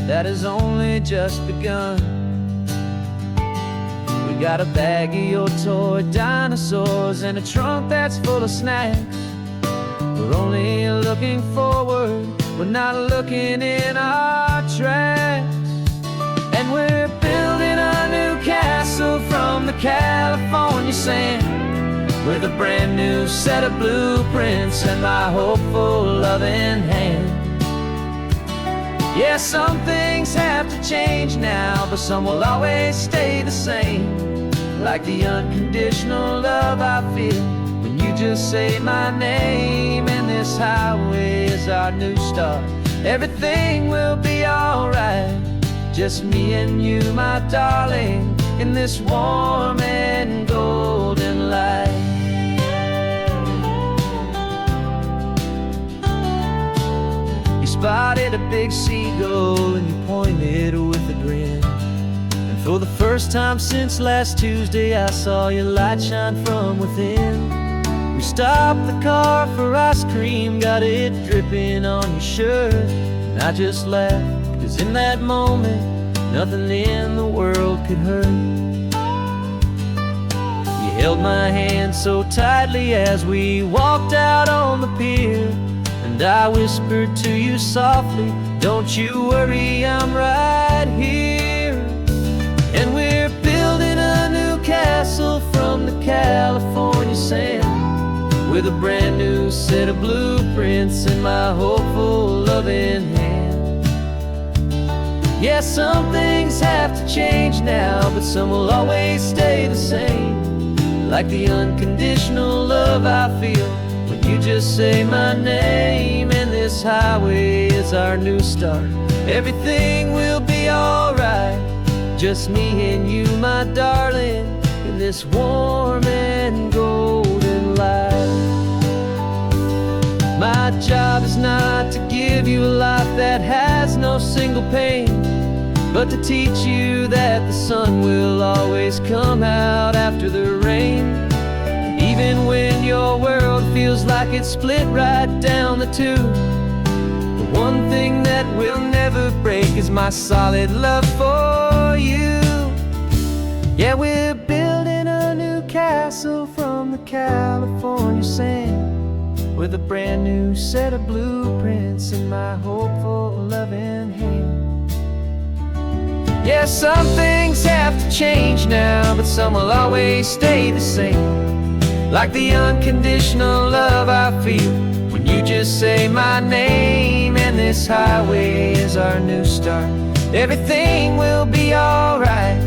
that has only just begun. We got a bag of your toy dinosaurs and a trunk that's full of snacks. We're only looking forward, we're not looking in our tracks. And we're building a new castle from the California sand, with a brand new set of blueprints and my hopeful loving hand. Yeah, some things have to change now, but some will always stay the same. Like the unconditional love I feel when you just say my name. And this highway is our new start. Everything will be alright, just me and you, my darling, in this warm and golden light. You spotted a big seagull and you pointed with a grin. And for the first time since last Tuesday, I saw your light shine from within. We stopped the car for ice cream, got it dripping on your shirt. And I just laughed, 'cause in that moment, nothing in the world could hurt. You held my hand so tightly as we walked out on the pier, and I whispered to you softly, don't you worry, I'm right here. And we're building a new castle from the California sand, with a brand new set of blueprints in my hopeful loving hand. Yeah, some things have to change now, but some will always stay the same. Like the unconditional love I feel when you just say my name. And this highway is our new start. Everything will be alright, just me and you, my darling, in this warm and golden light. My job is not to give you a life that has no single pain, but to teach you that the sun will always come out after the rain. Even when your world feels like it's split right down the two, the one thing that will never break is my solid love for you. Yeah, we're building a new castle from the California sand, with a brand new set of blueprints in my hopeful loving hand. Yeah, some things have to change now, but some will always stay the same. Like the unconditional love I feel when you just say my name. And this highway is our new start. Everything will be alright,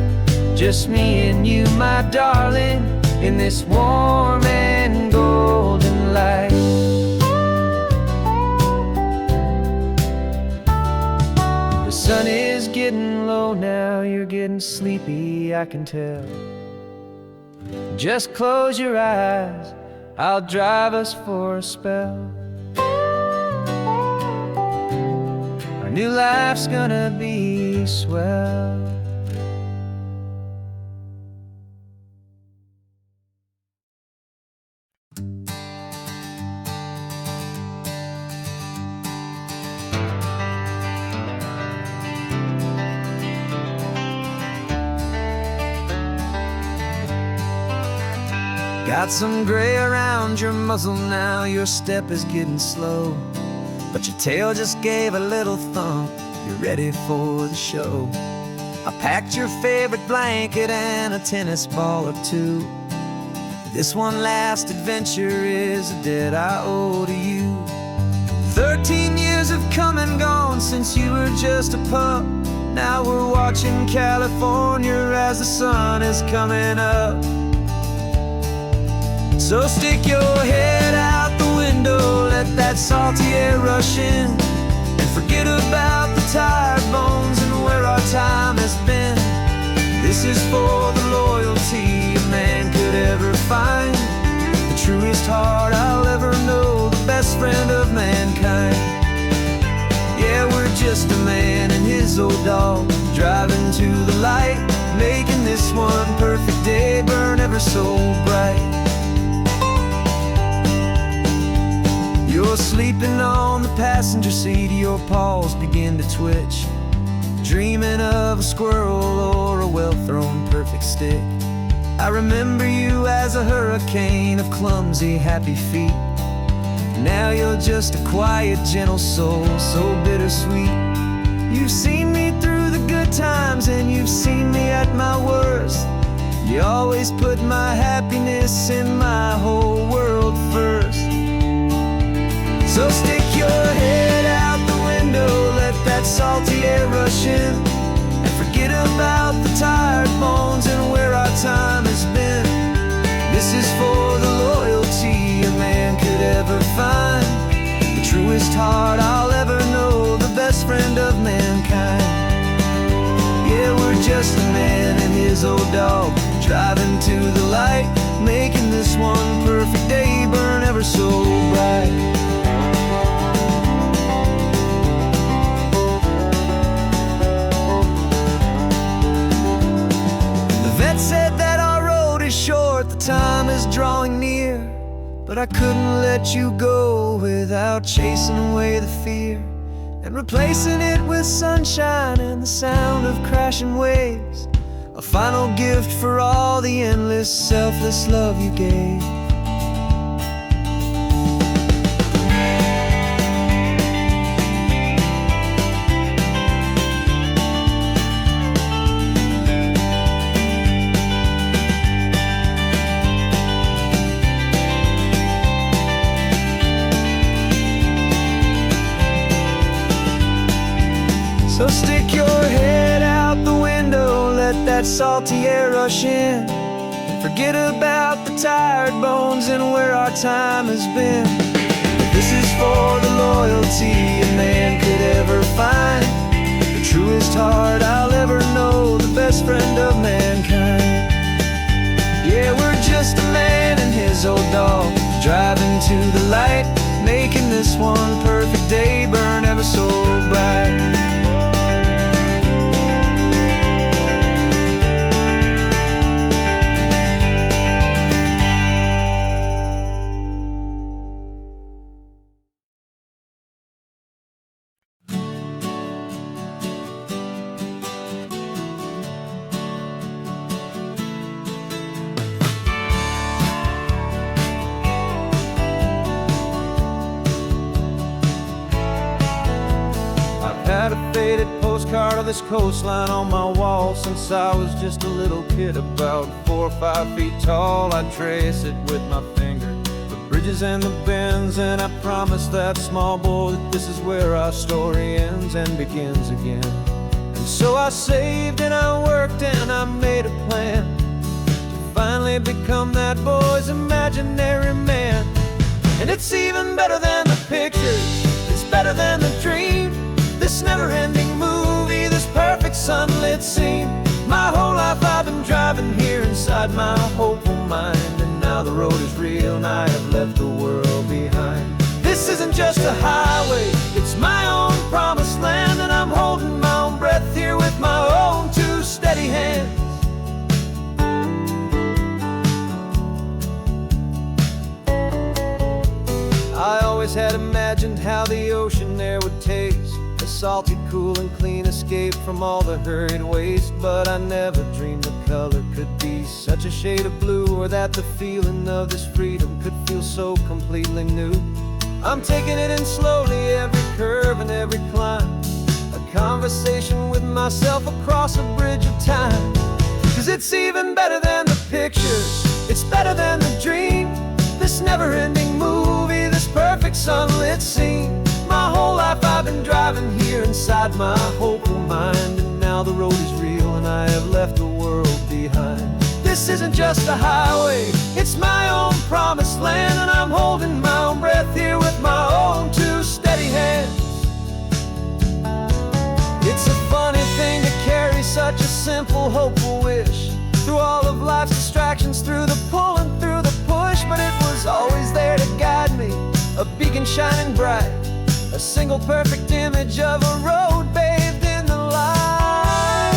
just me and you, my darling, in this warm and golden light. The sun is getting low now, you're getting sleepy, I can tell. Just close your eyes, I'll drive us for a spell. Our new life's gonna be swell. Got some gray around your muzzle now, your step is getting slow, but your tail just gave a little thump, you're ready for the show. I packed your favorite blanket and a tennis ball or two. This one last adventure is a debt I owe to you. 13 years have come and gone since you were just a pup. Now we're watching California as the sun is coming up. So stick your head out the window, let that salty air rush in, and forget about the tired bones and where our time has been. This is for the loyalty a man could ever find, the truest heart I'll ever know, the best friend of just a man and his old dog, driving to the light, making this one perfect day burn ever so bright. You're sleeping on the passenger seat, your paws begin to twitch, dreaming of a squirrel or a well-thrown perfect stick. I remember you as a hurricane of clumsy, happy feet. Now you're just a quiet, gentle soul, so bittersweet. You've seen me through the good times and you've seen me at my worst. You always put my happiness and my whole world first. So stick your head out the window, let that salty air rush in, and forget about the tired bones and where our time has been. This is for the loyalty a man could ever find, the truest heart I'll ever know, the best friend of mankind. Yeah, we're just a man and his old dog, driving to the light, making this one perfect day burn ever so bright. Said that our road is short, the time is drawing near, but I couldn't let you go without chasing away the fear and replacing it with sunshine and the sound of crashing waves, a final gift for all the endless, selfless love you gave. So stick your head out the window, let that salty air rush in, and forget about the tired bones and where our time has been. This is for the loyalty a man could ever find, the truest heart I'll ever know, the best friend of mankind. Yeah, we're just a man and his old dog, driving to the light, making this one perfect day burn ever so bright. Had a faded postcard of this coastline on my wall since I was just a little kid, about 4 or 5 feet tall. I trace it with my finger, the bridges and the bends, and I promised that small boy that this is where our story ends and begins again. And so I saved and I worked and I made a plan to finally become that boy's imaginary man. And it's even better than the pictures, it's better than the dream, this never-ending movie, this perfect sunlit scene. My whole life I've been driving here inside my hopeful mind, and now the road is real and I have left the world behind. This isn't just a highway, it's my own promised land, and I'm holding my own breath here with my own two steady hands. I always had imagined how the ocean air would taste, a salty, cool and clean escape from all the hurried waste. But I never dreamed the color could be such a shade of blue, or that the feeling of this freedom could feel so completely new. I'm taking it in slowly, every curve and every climb, a conversation with myself across a bridge of time. 'Cause it's even better than the pictures, it's better than the dream, this never-ending movie, this perfect sunlit scene. My whole life I've been driving here inside my hopeful mind, and now the road is real and I have left the world behind. This isn't just a highway, it's my own promised land, and I'm holding my own breath here with my own two steady hands. It's a funny thing to carry such a simple, hopeful wish through all of life's distractions, through the pull and through the push, but it was always there to guide me, a beacon shining bright, a single perfect image of a road bathed in the light.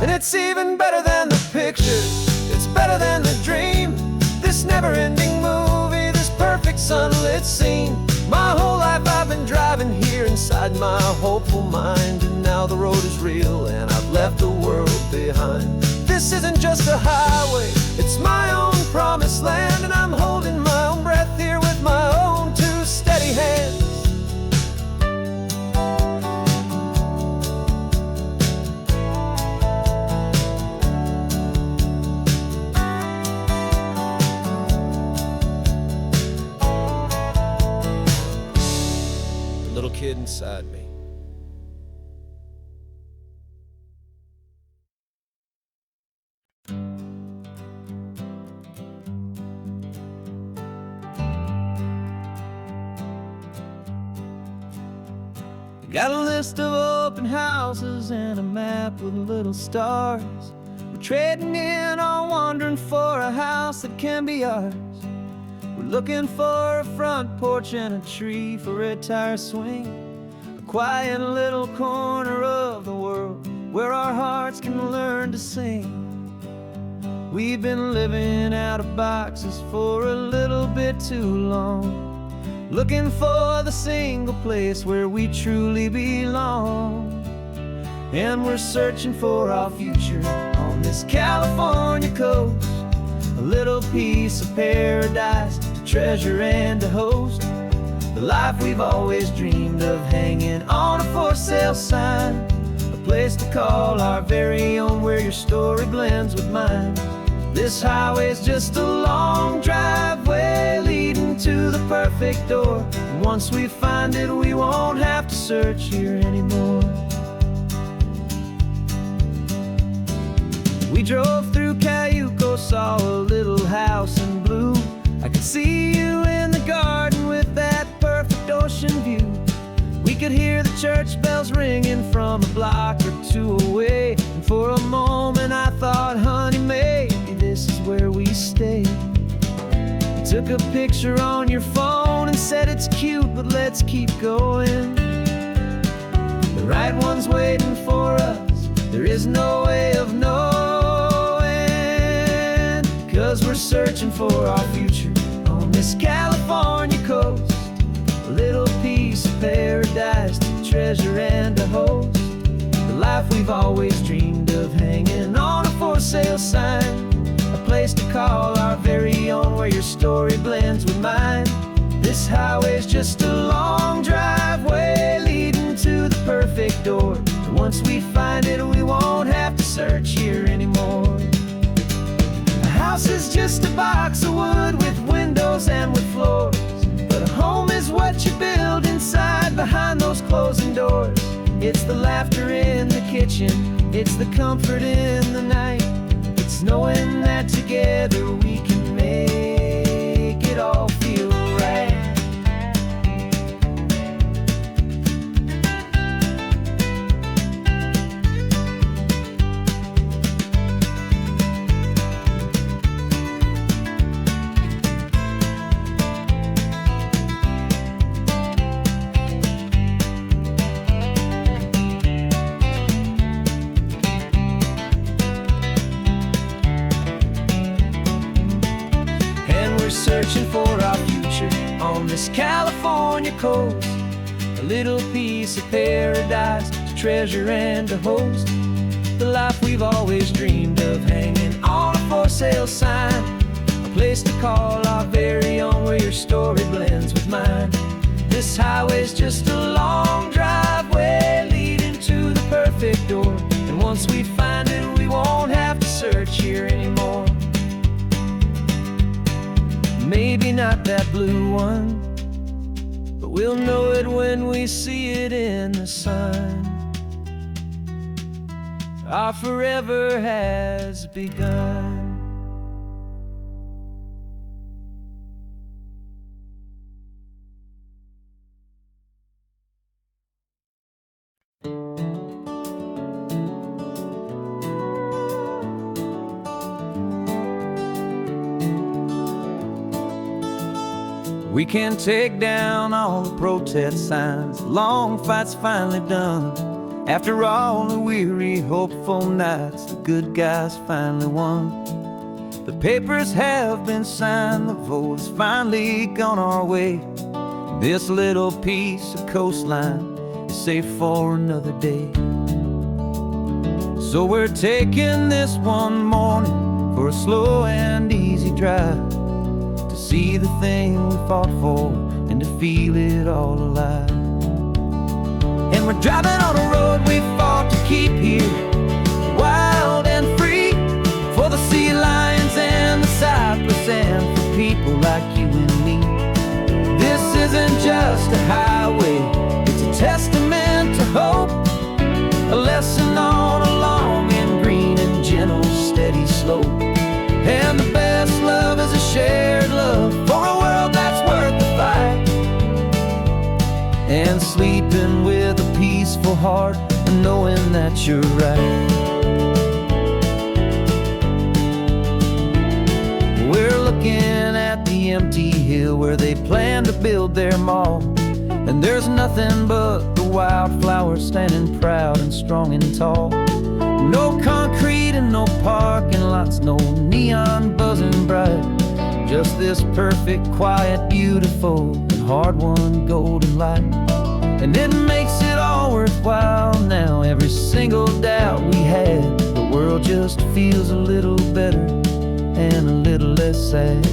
And it's even better than the pictures, it's better than the dream. This never-ending movie, this perfect sunlit scene. My whole life I've been driving here inside my hopeful mind, and now the road is real and I've left the world behind. This isn't just a highway, it's my own promised land, and I'm holding my own breath here with my own two steady hands. Little kid inside me. Got a list of open houses and a map with little stars. We're trading in on wandering for a house that can be ours. We're looking for a front porch and a tree for a tire swing, a quiet little corner of the world where our hearts can learn to sing. We've been living out of boxes for a little bit too long, looking for the single place where we truly belong. And we're searching for our future on this California coast, a little piece of paradise to treasure and to host, the life we've always dreamed of, hanging on a for sale sign, a place to call our very own where your story blends with mine. This highway's just a long driveway leading to the perfect door, and once we find it we won't have to search here anymore. We drove through Cayuco, saw a little house in blue. I could see you in the garden with that perfect ocean view. We could hear the church bells ringing from a block or two away, and for a moment I thought, honey, maybe this is where we stay. You took a picture on your phone and said it's cute, but let's keep going. The right one's waiting for us, there is no way of knowing, 'cause we're searching for our future on this California coast, a little piece of paradise to treasure and to host, the life we've always dreamed of, hanging on a for sale sign, a place to call our very own where your story blends with mine. This highway's just a long driveway leading to the perfect door, and once we find it we won't have to search here anymore. A house is just a box of wood with windows and with floors, but a home is what you build inside behind those closing doors. It's the laughter in the kitchen, it's the comfort in the night, it's knowing that together we can make it all feel right. Searching for our future on this California coast, a little piece of paradise to treasure and to host, the life we've always dreamed of, hanging on a for sale sign, a place to call our very own where your story blends with mine. This highway's just a long driveway leading to the perfect door, and once we find it we won't have to search here anymore. Maybe not that blue one, but we'll know it when we see it in the sun. Our forever has begun. We can take down all the protest signs. The long fight's finally done. After all the weary, hopeful nights, the good guys finally won. The papers have been signed, the vote has finally gone our way. This little piece of coastline is safe for another day. So we're taking this one morning for a slow and easy drive, to see the thing we fought for and to feel it all alive. And we're driving on a road we fought to keep here, wild and free, for the sea lions and the cypress and for people like you and me. This isn't just a highway, it's a testament to hope, a lesson on a long and green and gentle steady slope. And the best love is a shared love for a world that's worth the fight, and sleeping with a peaceful heart and knowing that you're right. We're looking at the empty hill where they plan to build their mall, and there's nothing but the wildflowers standing proud and strong and tall. No concrete and no parking lots, no neon buzzing bright, just this perfect, quiet, beautiful, and hard-won golden light. And it makes it all worthwhile now. Every single doubt we had, the world just feels a little better and a little less sad.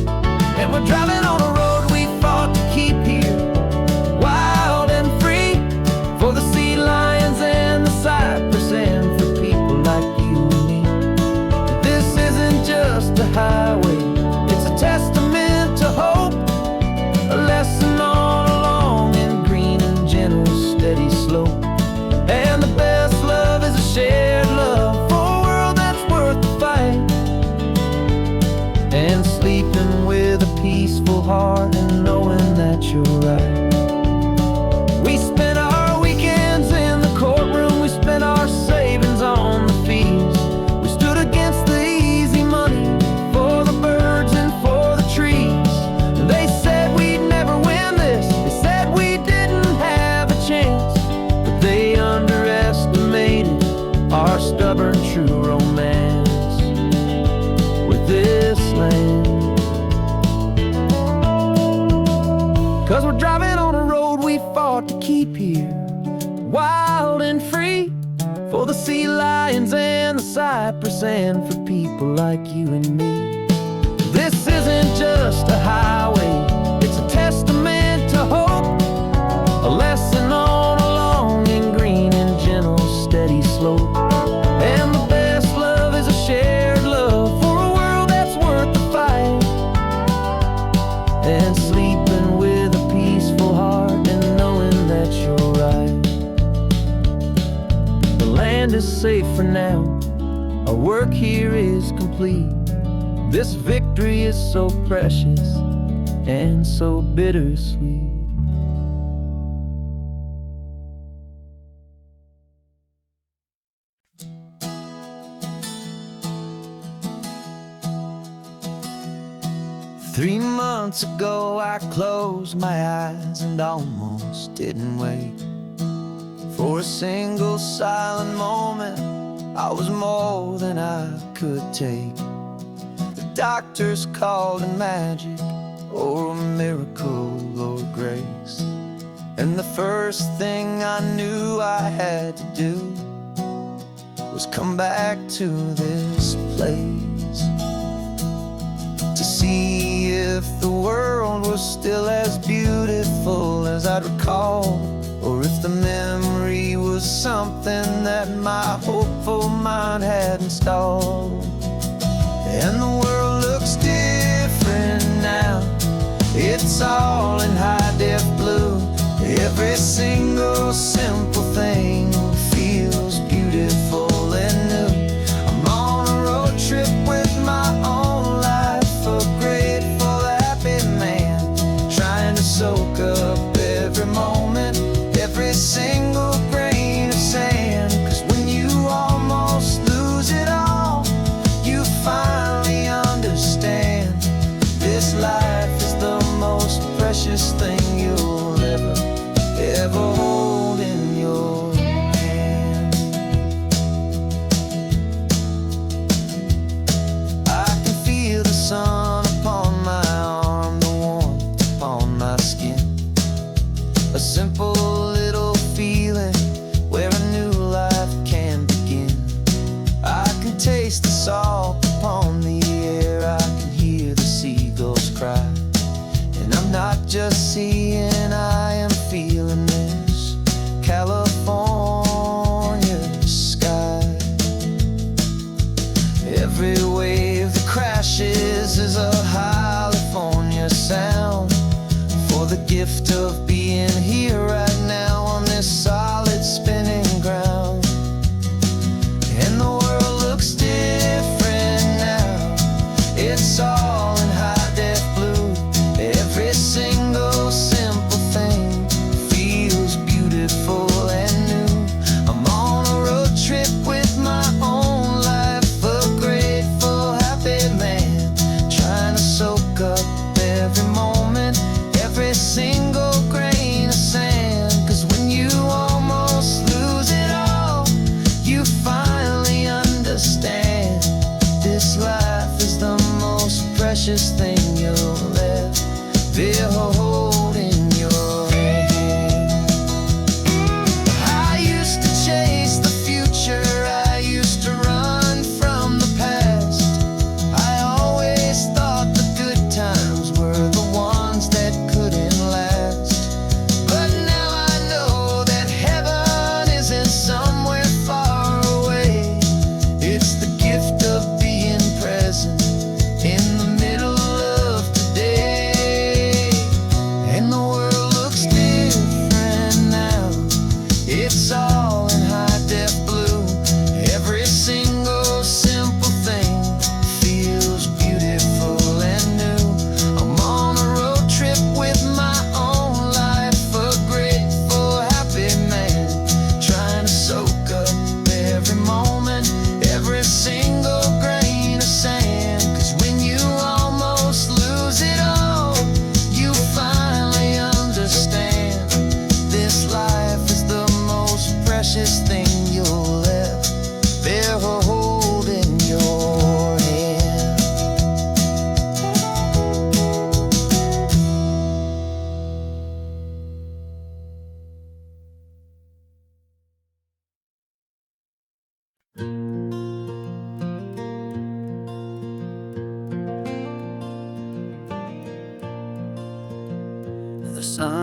And we're driving on a road we fought to keep here, wild and free, for the sea lions and the cypress and for people like you and me. This isn't just a highway, it's a testament to hope, a lesson on a long and green and gentle steady slope. And the best love is a shared love for a world that's worth the fight, and sleeping with a peaceful heart and knowing that you're right. We spent our weekends in the courtroom, we spent our savings on the fees. We stood against the easy money for the birds and for the trees. And they said we'd never win this, they said we didn't have a chance, but they underestimated our stubborn true romance with this land. 'Cause we're driving on a road we fought to keep here, wild and free, for the sea lions and the cypress and for people like you and me. This isn't just a highway, it's a testament to hope, a lesson on a long and green and gentle steady slope. And the best love is a shared love for a world that's worth the fight, and sleeping with a peaceful heart and knowing that you're right. The land is safe for now, our work here is complete. This victory is so precious and so bittersweet. 3 months ago I closed my eyes and almost didn't wait for a single silent moment. I was more than I could take. The doctors called it magic or a miracle or grace, and the first thing I knew I had to do was come back to this place, to see if the world was still as beautiful as I'd recall, or if the memory was something that my hopeful mind had installed. And the world looks different now, it's all in high-def blue. Every single simple thing feels beautiful and new. I'm on a road trip with my own life, a grateful, happy man, trying to soak up every moment, every single grain of sand. 'Cause when you almost lose it all, you finally understand this life is the most precious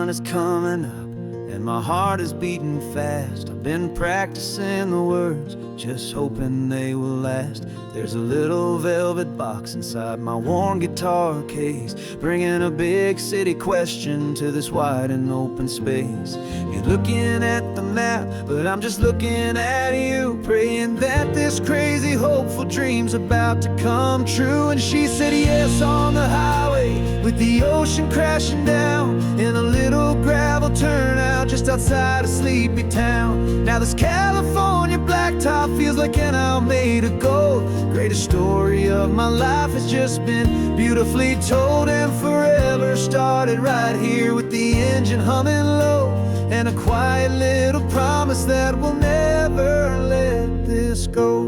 sun is coming up and my heart is beating fast. I've been practicing the words, just hoping they will last. There's a little velvet box inside my worn guitar case, bringing a big city question to this wide and open space. You're looking at the map, but I'm just looking at you, praying that this crazy hopeful dream's about to come true. And she said yes on the highway, with the ocean crashing down, in a little gravel turnout just outside a sleepy town. Now this California blacktop feels like an owl made of gold. Greatest story of my life has just been beautifully told, and forever started right here with the engine humming low, and a quiet little promise that we'll never let this go.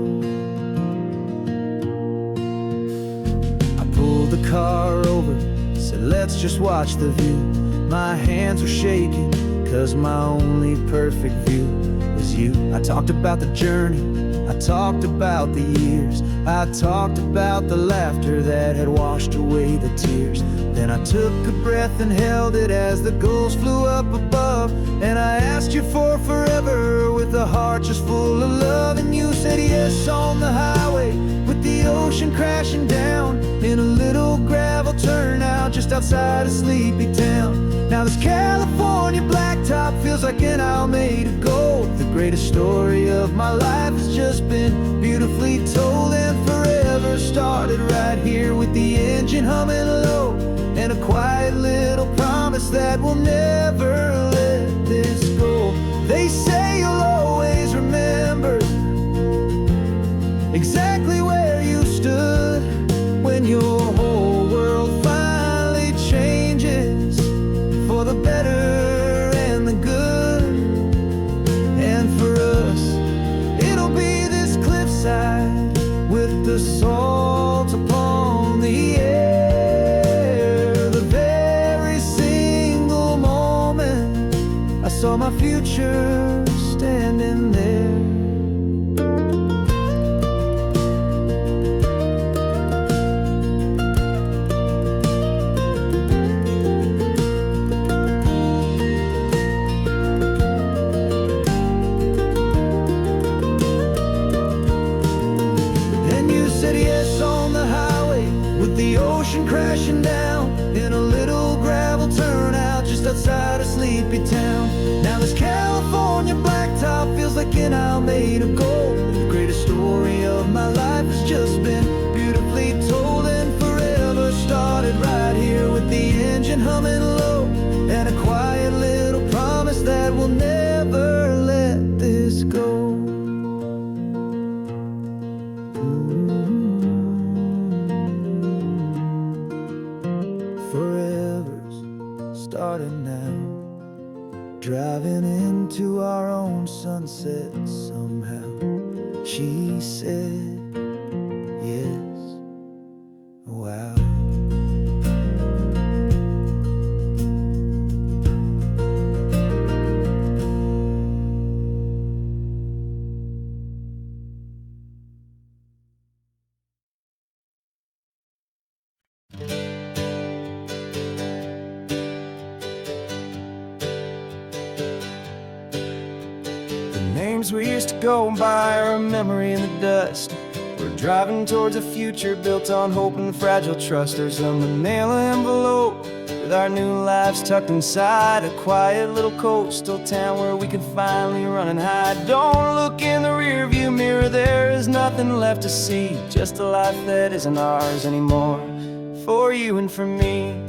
I pulled the car over, said let's just watch the view. My hands were shaking, cause my only perfect view was you. I talked about the journey, I talked about the years, I talked about the laughter that had washed away the tears. Then I took a breath and held it as the gulls flew up above, and I asked you for forever with a heart just full of love. And you said yes on the highway, with the ocean crashing down, in a little gravel turnout just outside a sleepy town. Now this California blacktop feels like an owl made of gold. The greatest story of my life has just been beautifully told, and forever started right here with the engine humming low, and a quiet little promise that we'll never let this go. They say you'll always remember exactly where you stood when your whole world finally changes for the better and the good. And for us, it'll be this cliffside with the salt upon the air. The very single moment I saw my future standing there. Crashing down in a little gravel turnout just outside a sleepy town. Now this California blacktop feels like an owl made of gold. The greatest story of my life has just been beautifully told, and forever started right here with the engine humming low, and a quiet little promise that we'll never let this go. Starting now, driving into our own sunset somehow. She said yes, wow. Names we used to go by are a memory in the dust. We're driving towards a future built on hope and fragile trust. There's a manila envelope with our new lives tucked inside, a quiet little coastal town where we can finally run and hide. Don't look in the rearview mirror, there is nothing left to see, just a life that isn't ours anymore, for you and for me.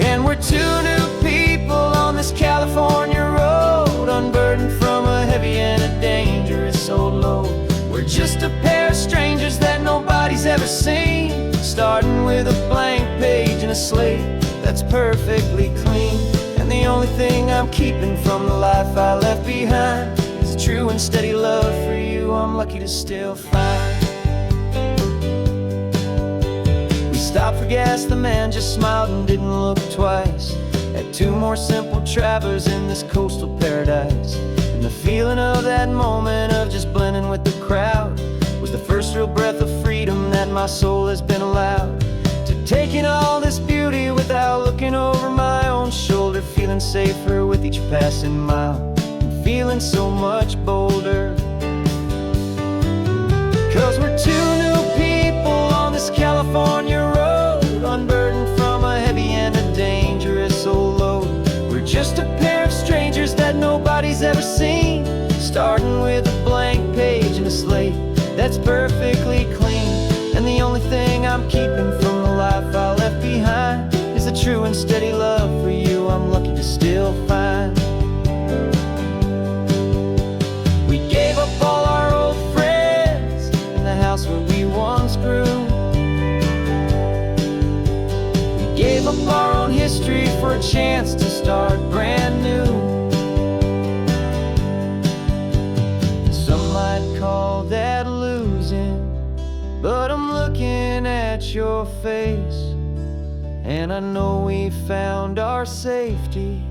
And we're two new people on this California road, unburdened from a heavy and a dangerous old load. We're just a pair of strangers that nobody's ever seen, starting with a blank page and a slate that's perfectly clean. And the only thing I'm keeping from the life I left behind is a true and steady love for you I'm lucky to still find. We stopped for gas, the man just smiled and didn't look twice. Had two more simple travelers in this coastal paradise, and the feeling of that moment of just blending with the crowd was the first real breath of freedom that my soul has been allowed to take in all this beauty. without looking over my own shoulder, feeling safer with each passing mile, and feeling so much bolder. 'Cause we're two new people on this California road, unburdened from a heavy and a dangerous old load. We're just a pair of strangers that nobody's ever seen, starting with a blank page and a slate that's perfectly clean. And the only thing I'm keeping from the life I left behind is the true and steady love for you I'm lucky to still find. We gave up all our old friends in the house where we once grew. We gave up our own history for a chance to start brand new. Some might call that losing, but I'm looking at your face, and I know we found our safety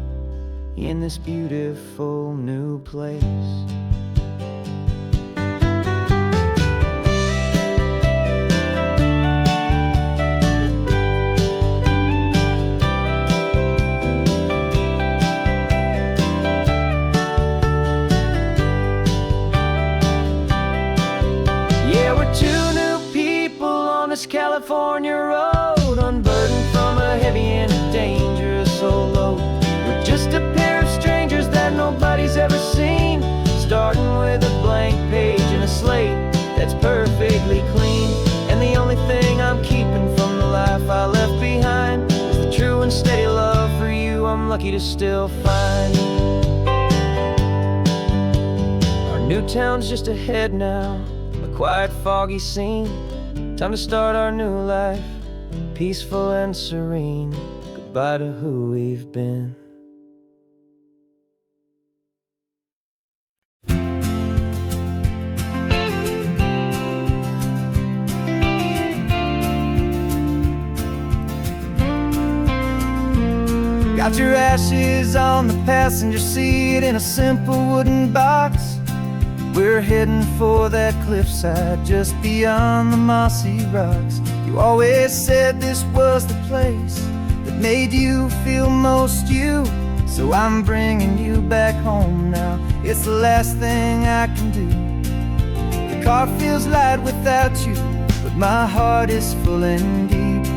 in this beautiful new place. Yeah, we're two new people on this California road, unburdened from a heavy and a dangerous old load. We're just a pair of strangers that nobody's ever seen, starting with a blank page and a slate that's perfectly clean. And the only thing I'm keeping from the life I left behind is the true and steady love for you I'm lucky to still find. Our new town's just ahead now, a quiet, foggy scene. Time to start our new life, peaceful and serene. Goodbye to who we've been. Got your ashes on the passenger seat in a simple wooden box. We're heading for that cliffside just beyond the mossy rocks. You always said this was the place that made you feel most you, so I'm bringing you back home now. It's the last thing I can do. The car feels light without you, but my heart is full and deep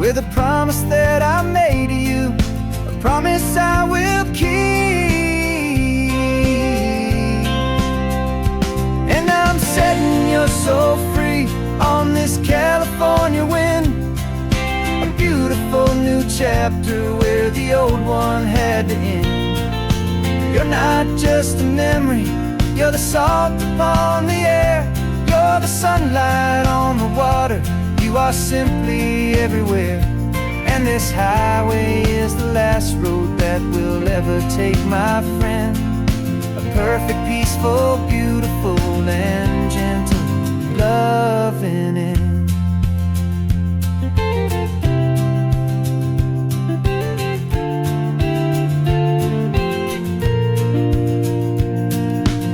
with a promise that I made to you, a promise I will keep. And I'm setting you so free on this California wind, a beautiful new chapter where the old one had to end. You're not just a memory, you're the salt upon the air, you're the sunlight on the water, you are simply everywhere. And this highway is the last road that we'll ever take, my friend. A perfect, peaceful, beautiful, and gentle loving end.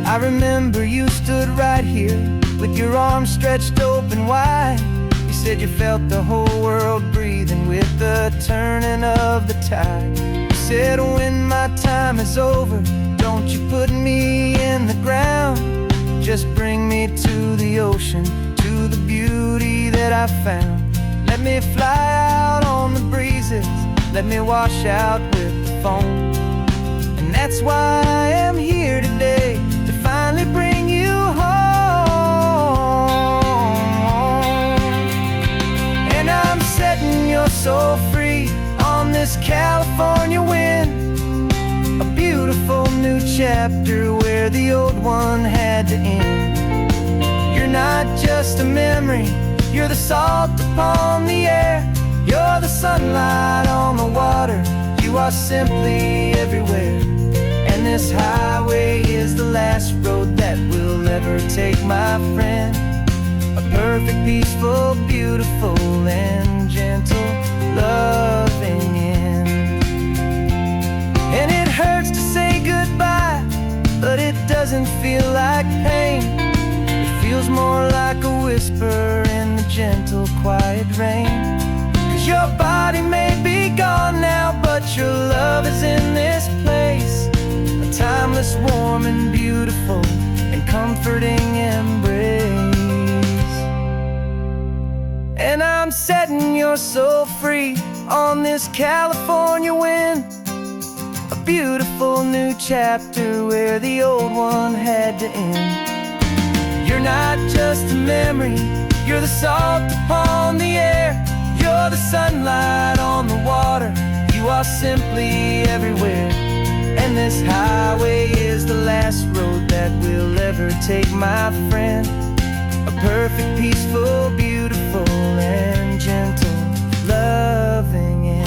I remember you stood right here with your arms stretched open wide. You said you felt the whole world breathing with the turning of the tide. You said when my time is over, don't you put me in the ground, just bring me to the ocean, to the beauty that I found. Let me fly out on the breezes, let me wash out with the foam. And that's why I am here today, to finally bring you home. And I'm setting you so free on this California wind, a beautiful new chapter where the old one had to end. You're not just a memory, you're the salt upon the air, you're the sunlight on the water, you are simply everywhere. And this highway is the last road that we'll ever take, my friend. A perfect, peaceful, beautiful, and gentle loving end. And it hurts to say goodbye, but it doesn't feel like pain. It feels more like a whisper in the gentle, quiet rain. 'Cause your body may be gone, gone now, but your love is in this place, a timeless, warm, and beautiful, and comforting embrace. And I'm setting your soul free on this California wind, a beautiful new chapter where the old one had to end. You're not just a memory, you're the salt upon the air, you're the sunlight on the water, you are simply everywhere. And this highway is the last road that we'll ever take, my friend. A perfect, peaceful, beautiful, and gentle, loving end.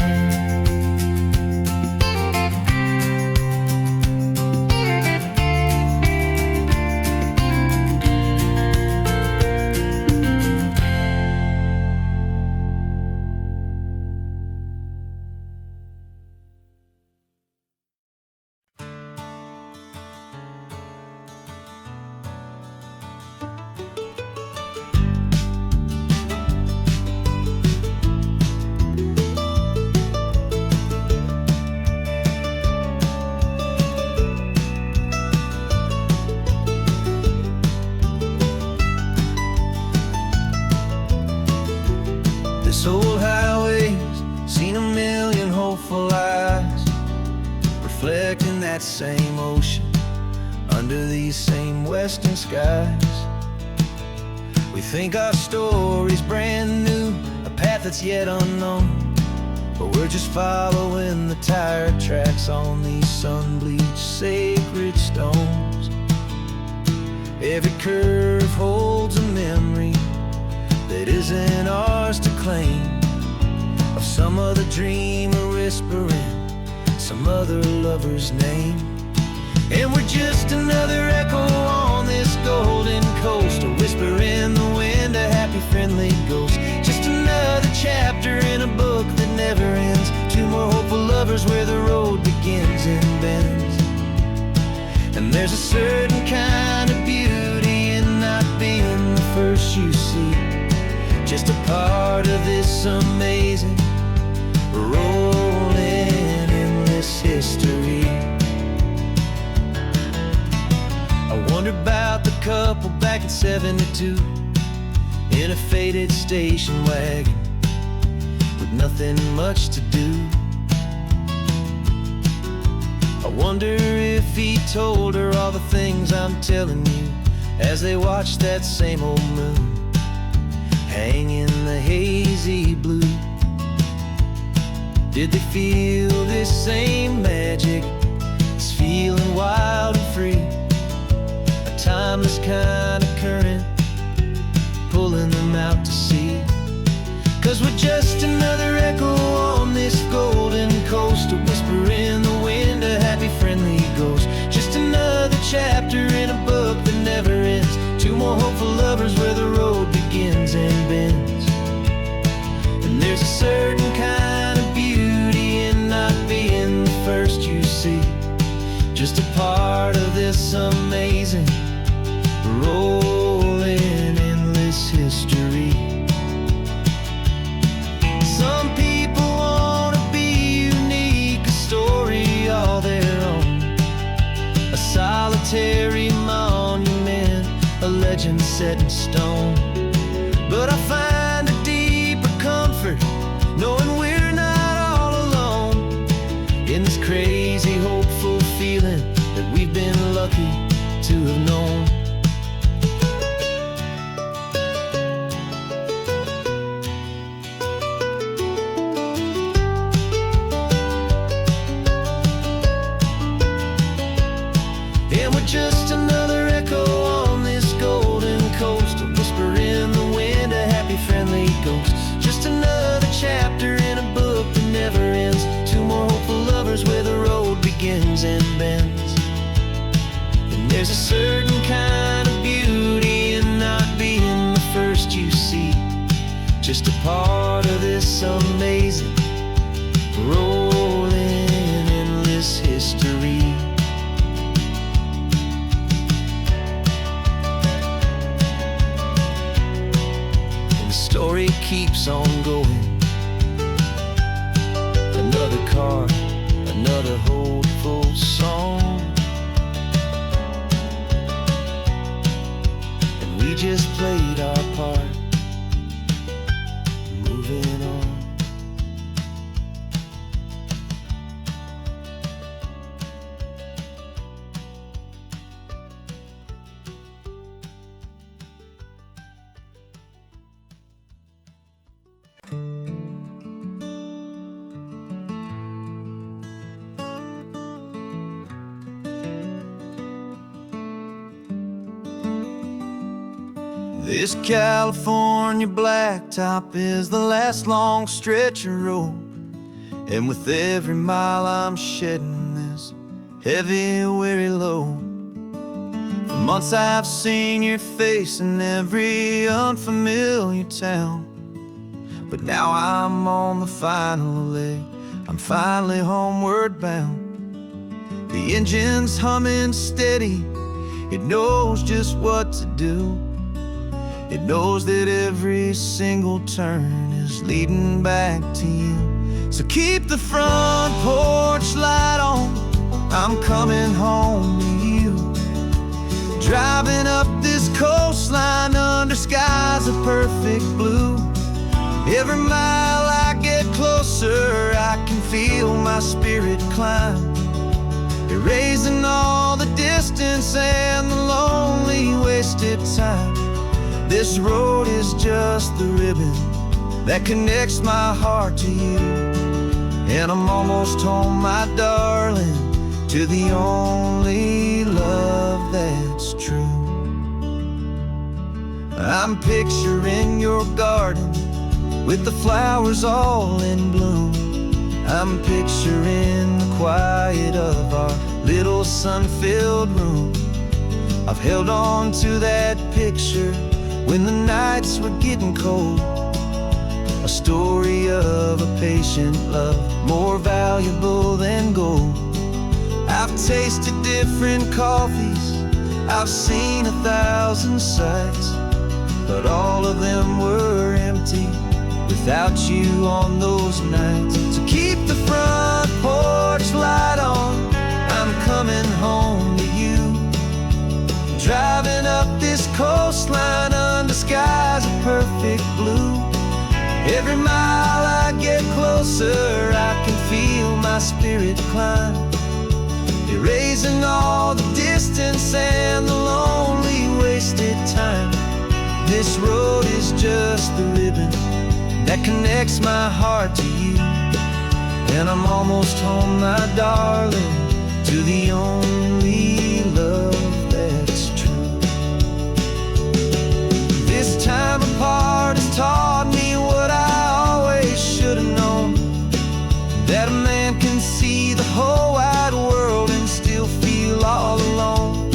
This old highway's seen a million hopeful eyes, reflecting that same ocean under these same western skies. We think our story's brand new, a path that's yet unknown, but we're just following the tire tracks on these sun-bleached sacred stones. Every curve holds a memory that isn't ours to claim, of some other dreamer whispering some other lover's name. And we're just another echo on this golden coast, a whisper in the wind, a happy friendly ghost. Just another chapter in a book that never ends, two more hopeful lovers where the road begins and bends. And there's a certain kind of beauty in not being the first you see, just a part of this amazing, rolling, endless history. I wonder about the couple back in '72 in a faded station wagon with nothing much to do. I wonder if he told her all the things I'm telling you as they watched that same old moon hang in the hazy blue. Did they feel this same magic, this feeling wild and free, a timeless kind of current pulling them out to sea? 'Cause we're just another echo on this golden coast, a whisper in the wind, a happy friendly ghost. Just another chapter in a book that never ends, two more hopeful lovers where the road begins and bends. And there's a certain kind of beauty in not being the first you see, just a part of this amazing, rolling, endless history. Some people want to be unique, a story all their own, a solitary monument, a legend set in stone. But I find a deeper comfort knowing we're not all alone in this crazy, hopeful feeling that we've been lucky to have known. And we're just another echo on this golden coast, a whisper in the wind, a happy friendly ghost. Just another chapter in a book that never ends, two more hopeful lovers where the road begins and bends. And there's a certain kind of beauty in not being the first you see, just a part of this amazing, rolling, endless history. Story keeps on going, and just played our part, moving on. This California blacktop is the last long stretch of road, and with every mile I'm shedding this heavy, weary load. For months I've seen your face in every unfamiliar town, but now I'm on the final leg, I'm finally homeward bound. The engine's humming steady, it knows just what to do. It knows that every single turn is leading back to you. So keep the front porch light on, I'm coming home to you. Driving up this coastline under skies of perfect blue. Every mile I get closer, I can feel my spirit climb, erasing all the distance and the lonely wasted time. This road is just the ribbon that connects my heart to you, and I'm almost home, my darling, to the only love that's true. I'm picturing your garden with the flowers all in bloom. I'm picturing the quiet of our little sun-filled room. I've held on to that picture when the nights were getting cold, a story of a patient love, more valuable than gold. I've tasted different coffees, I've seen 1,000 sights, but all of them were empty without you on those nights. So keep the front porch light on, I'm coming home to you. Driving up this coastline under skies of perfect blue. Every mile I get closer, I can feel my spirit climb, erasing all the distance and the lonely wasted time. This road is just the ribbon that connects my heart to you, and I'm almost home, my darling, to the only love that's true. This time apart has taught me what I always should have known, that a man can see the whole wide world and still feel all alone.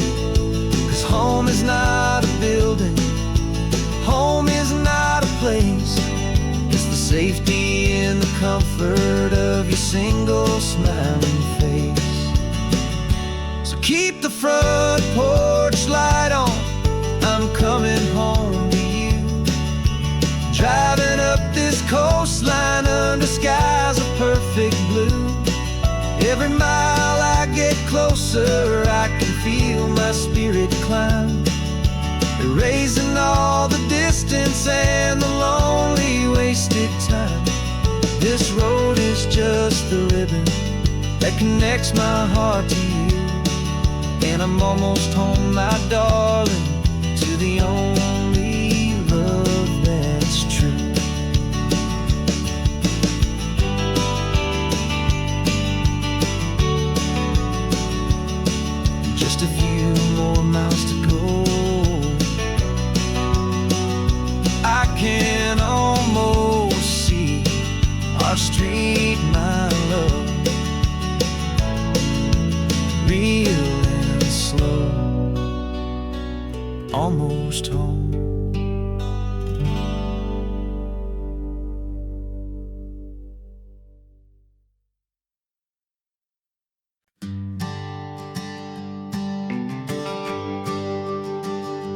'Cause home is not a building, home is not a place, it's the safety and the comfort of your single smiling face. So keep the front porch light on, I'm coming home to you. Driving up this coastline under skies of perfect blue. Every mile I get closer, I can feel my spirit climb, erasing all the distance and the lonely wasted time. This road is just the ribbon that connects my heart to you, and I'm almost home, my darling, to the only love that's true. Just a few more miles to go, I can almost see our street, my love, real and slow, almost home.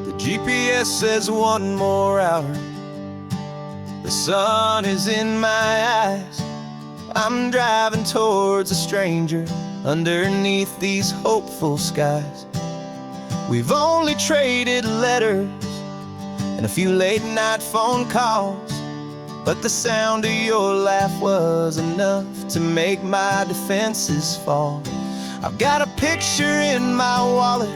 The GPS says 1 more hour, the sun is in my eyes. I'm driving towards a stranger underneath these hopeful skies. We've only traded letters, and a few late night phone calls. But the sound of your laugh was enough to make my defenses fall. I've got a picture in my wallet,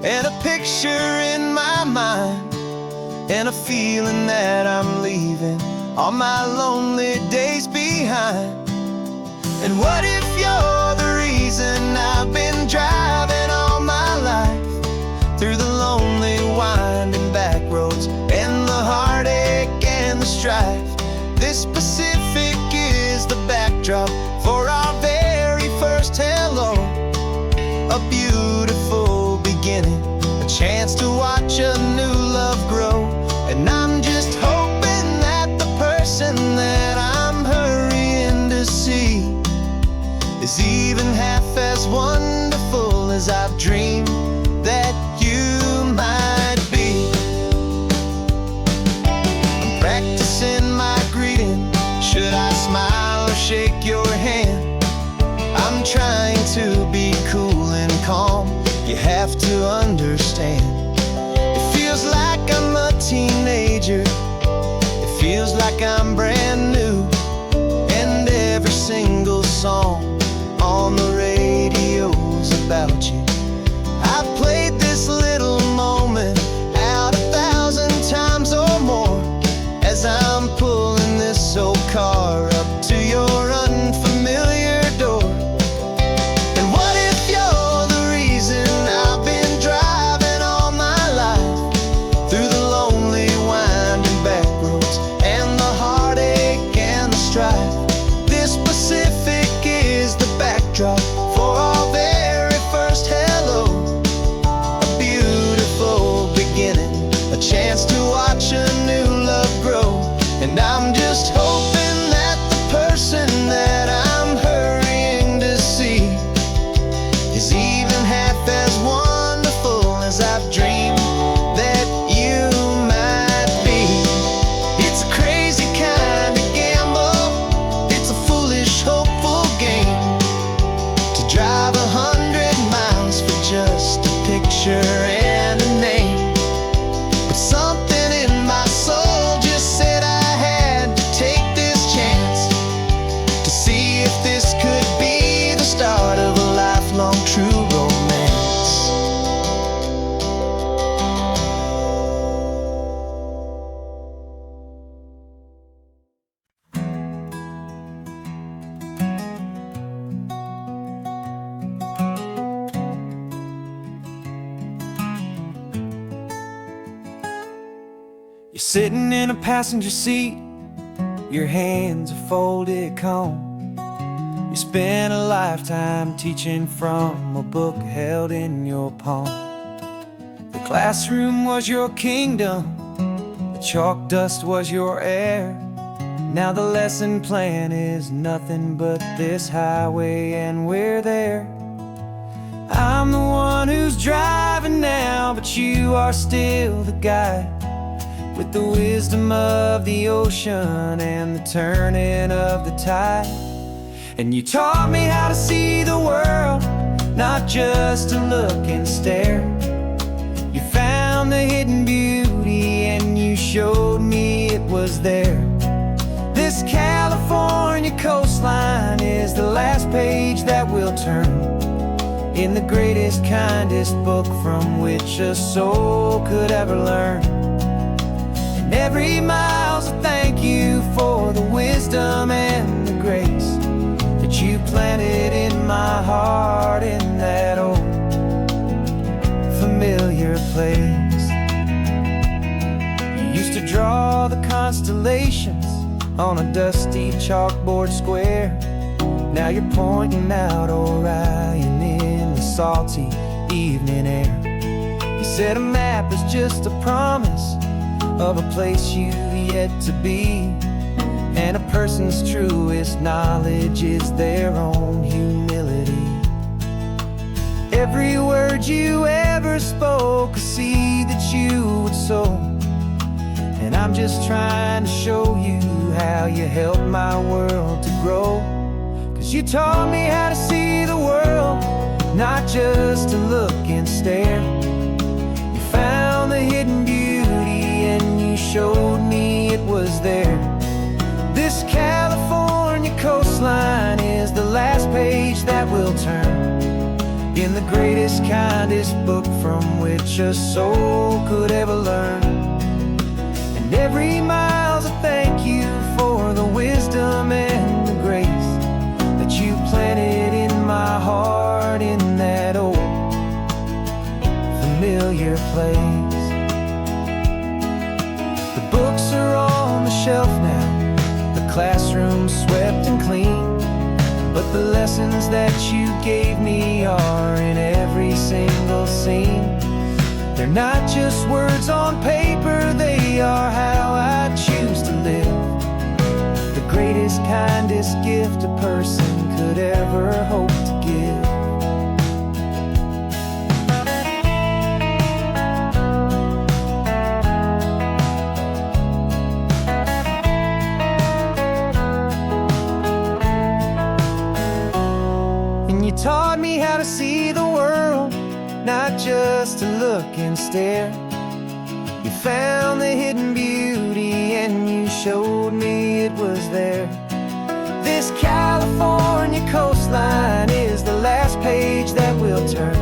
and a picture in my mind, and a feeling that I'm leaving all my lonely days behind. And what if you're the reason I've been driving all my life, through the lonely winding back roads and the heartache and the strife? This Pacific is the backdrop for our very first hello, a beautiful beginning, a chance to watch a new love grow. And I'm just hoping that the person that I'm hurrying to see is even half as wonderful as I've dreamed that you might be. I'm practicing my greeting. Should I smile or shake your hand? I'm trying to be cool and calm. You have to understand. It feels like I'm a teenager. It feels like I'm brand new. And every single song on the radio's about you. I've played this little moment out 1,000 times or more, as I'm pulling this old car up to your unfamiliar door. And what if you're the reason I've been driving all my life, through the lonely winding back roads and the heartache and the strife? This Pacific is the backdrop for our very first hello, a beautiful beginning, a chance to watch a new love grow. And I'm just hoping that the person that I'm hurrying to see is even half as wonderful as I've dreamed that you might be. It's a crazy kind of gamble, it's a foolish, hopeful game, to drive 100 miles for just a picture and a name. But something in my soul just said I had to take this chance, to see if this could be the start of a lifelong true romance. You're sitting in a passenger seat, your hands are folded calm. You spent a lifetime teaching from a book held in your palm. The classroom was your kingdom, the chalk dust was your air. Now the lesson plan is nothing but this highway, and we're there. I'm the one who's driving now, but you are still the guide, with the wisdom of the ocean and the turning of the tide. And you taught me how to see the world, not just to look and stare. You found the hidden beauty and you showed me it was there. This California coastline is the last page that we'll turn in the greatest, kindest book from which a soul could ever learn. And every mile's a thank you for the wisdom and the grace that you planted in my heart in that old familiar place. You used to draw the constellations on a dusty chalkboard square. Now you're pointing out Orion in the salty evening air. You said a map is just a promise of a place you've yet to be, and a person's truest knowledge is their own humility. Every word you ever spoke, a seed that you would sow, and I'm just trying to show you how you helped my world to grow. 'Cause you taught me how to see the world, not just to look and stare. You found the hidden beauty and showed me it was there. This California coastline is the last page that will turn in the greatest, kindest book from which a soul could ever learn. And every mile's a thank you for the wisdom and the grace that you planted in my heart in that old familiar place. The books are on the shelf now, the classroom swept and clean, but the lessons that you gave me are in every single scene. They're not just words on paper, they are how I choose to live. The greatest, kindest gift a person could ever hope to give. You taught me how to see the world, not just to look and stare. You found the hidden beauty and you showed me it was there. This California coastline is the last page that we'll turn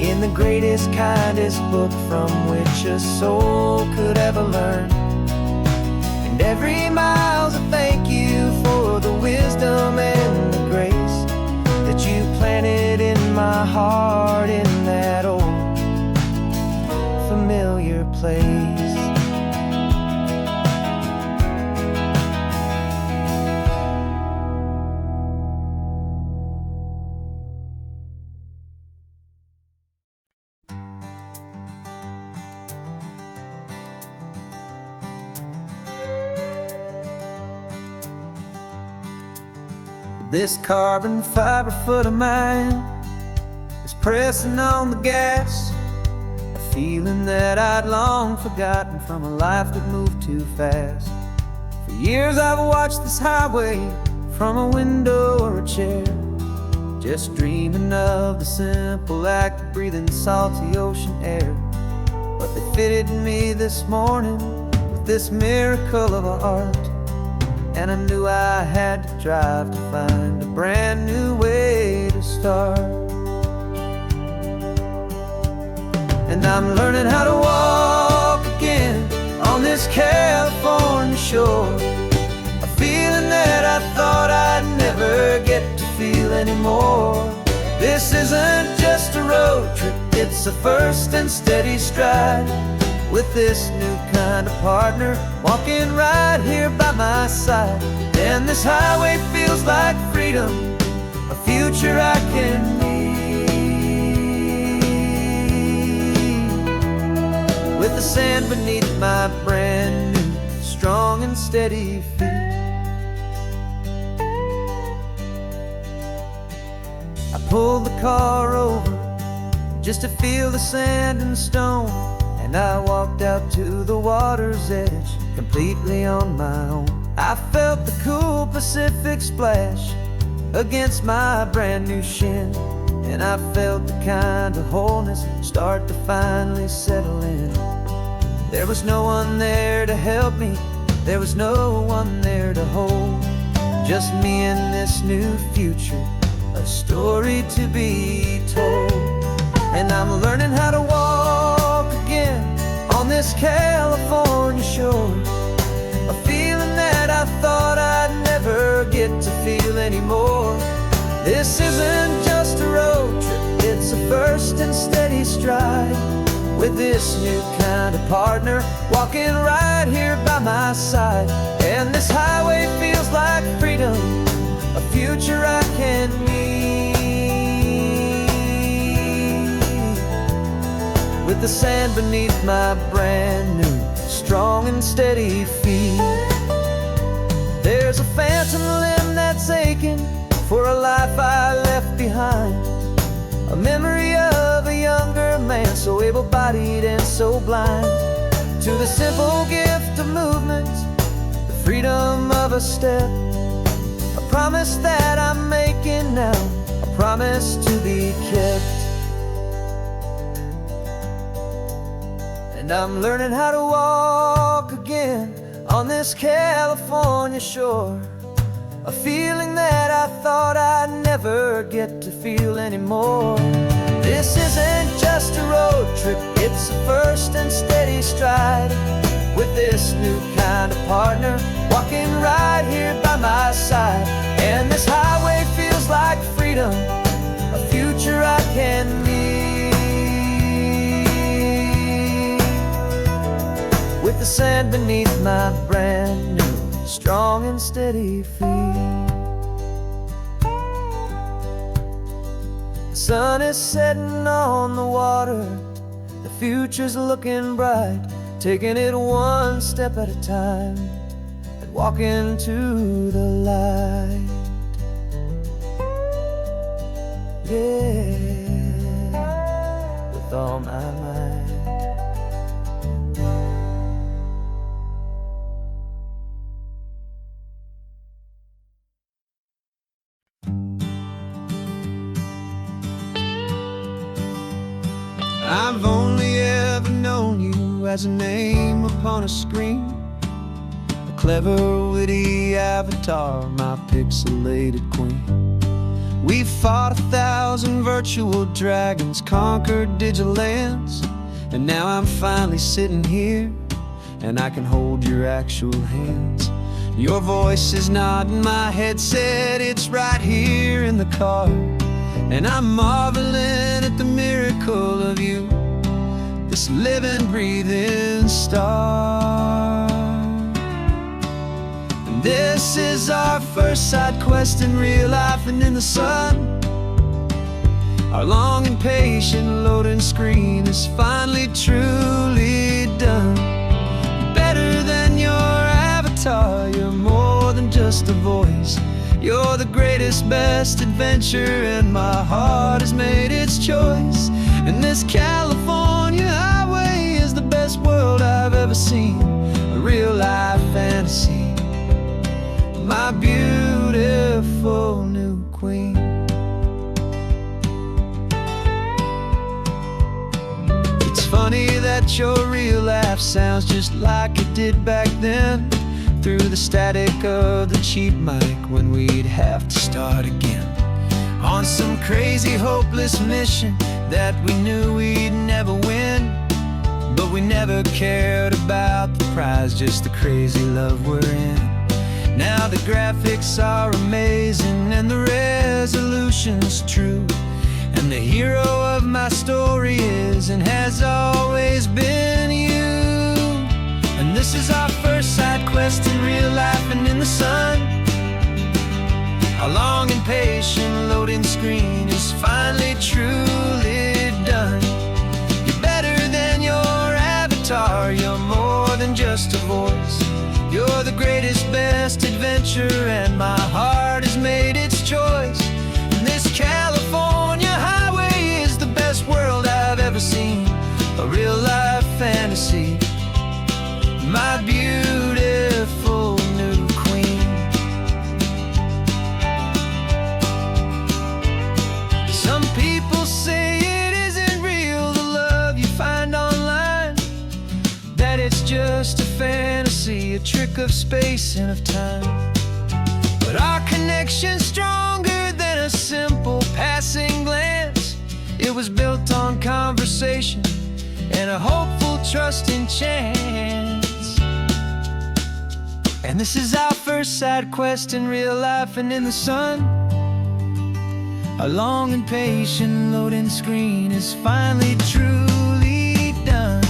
in the greatest, kindest book from which a soul could ever learn. And every mile's a thank you for the wisdom and the grace that you planted in my heart in that old familiar place. This carbon fiber foot of mine is pressing on the gas, a feeling that I'd long forgotten from a life that moved too fast. For years I've watched this highway from a window or a chair, just dreaming of the simple act of breathing salty ocean air. But they fitted me this morning with this miracle of art, and I knew I had to drive to find a brand new way to start. And I'm learning how to walk again on this California shore, a feeling that I thought I'd never get to feel anymore. This isn't just a road trip, it's a first and steady stride, with this new kind of partner walking right here by my side. And this highway feels like freedom, a future I can need, with the sand beneath my brand new strong and steady feet. I pulled the car over just to feel the sand and stone, and I walked out to the water's edge completely on my own. I felt the cool Pacific splash against my brand new shin, and I felt the kind of wholeness start to finally settle in. There was no one there to help me, there was no one there to hold, just me and this new future, a story to be told. And I'm learning how to walk again on this California shore, a feeling that I thought I'd never get to feel anymore. This isn't just a road trip, it's a first and steady stride, with this new kind of partner walking right here by my side. And this highway feels like freedom, a future I can need, with the sand beneath my brand new strong and steady feet. There's a phantom limb that's aching for a life I left behind, a memory of a younger man so able-bodied and so blind, to the simple gift of movement, the freedom of a step, a promise that I'm making now, a promise to be kept. And and I'm learning how to walk again on this California shore. A feeling that I thought I'd never get to feel anymore. This isn't just a road trip, it's a first and steady stride. With this new kind of partner, walking right here by my side. And this highway feels like freedom, a future I can meet. With the sand beneath my brand new, strong and steady feet. The sun is setting on the water, the future's looking bright. Taking it one step at a time and walking to the light. Yeah, with all my might. I've only ever known you as a name upon a screen, a clever, witty avatar, my pixelated queen. We fought 1,000 virtual dragons, conquered digital lands, and now I'm finally sitting here, and I can hold your actual hands. Your voice is not in my headset, it's right here in the car, and I'm marveling at the miracle of you, this living, breathing star. And this is our first side quest in real life and in the sun. Our long and patient loading screen is finally truly done. You're better than your avatar, you're more than just a voice. You're the greatest, best adventure, and my heart has made its choice. And this California highway is the best world I've ever seen, a real life fantasy, my beautiful new queen. It's funny that your real life sounds just like it did back then, through the static of the cheap mic when we'd have to start again on some crazy hopeless mission that we knew we'd never win. But we never cared about the prize, just the crazy love we're in. Now the graphics are amazing and the resolution's true, and the hero of my story is and has always been you. And this is our first side quest in real life and in the sun. Our long and patient loading screen is finally truly done. You're better than your avatar, you're more than just a voice. You're the greatest, best adventure, and my heart has made its choice. And this California highway is the best world I've ever seen, a real life fantasy, my beautiful new queen. Some people say it isn't real, the love you find online, that it's just a fantasy, a trick of space and of time. But our connection's stronger than a simple passing glance. It was built on conversation and a hopeful, trusting chance. And this is our first side quest in real life and in the sun. Our long and patient loading screen is finally truly done.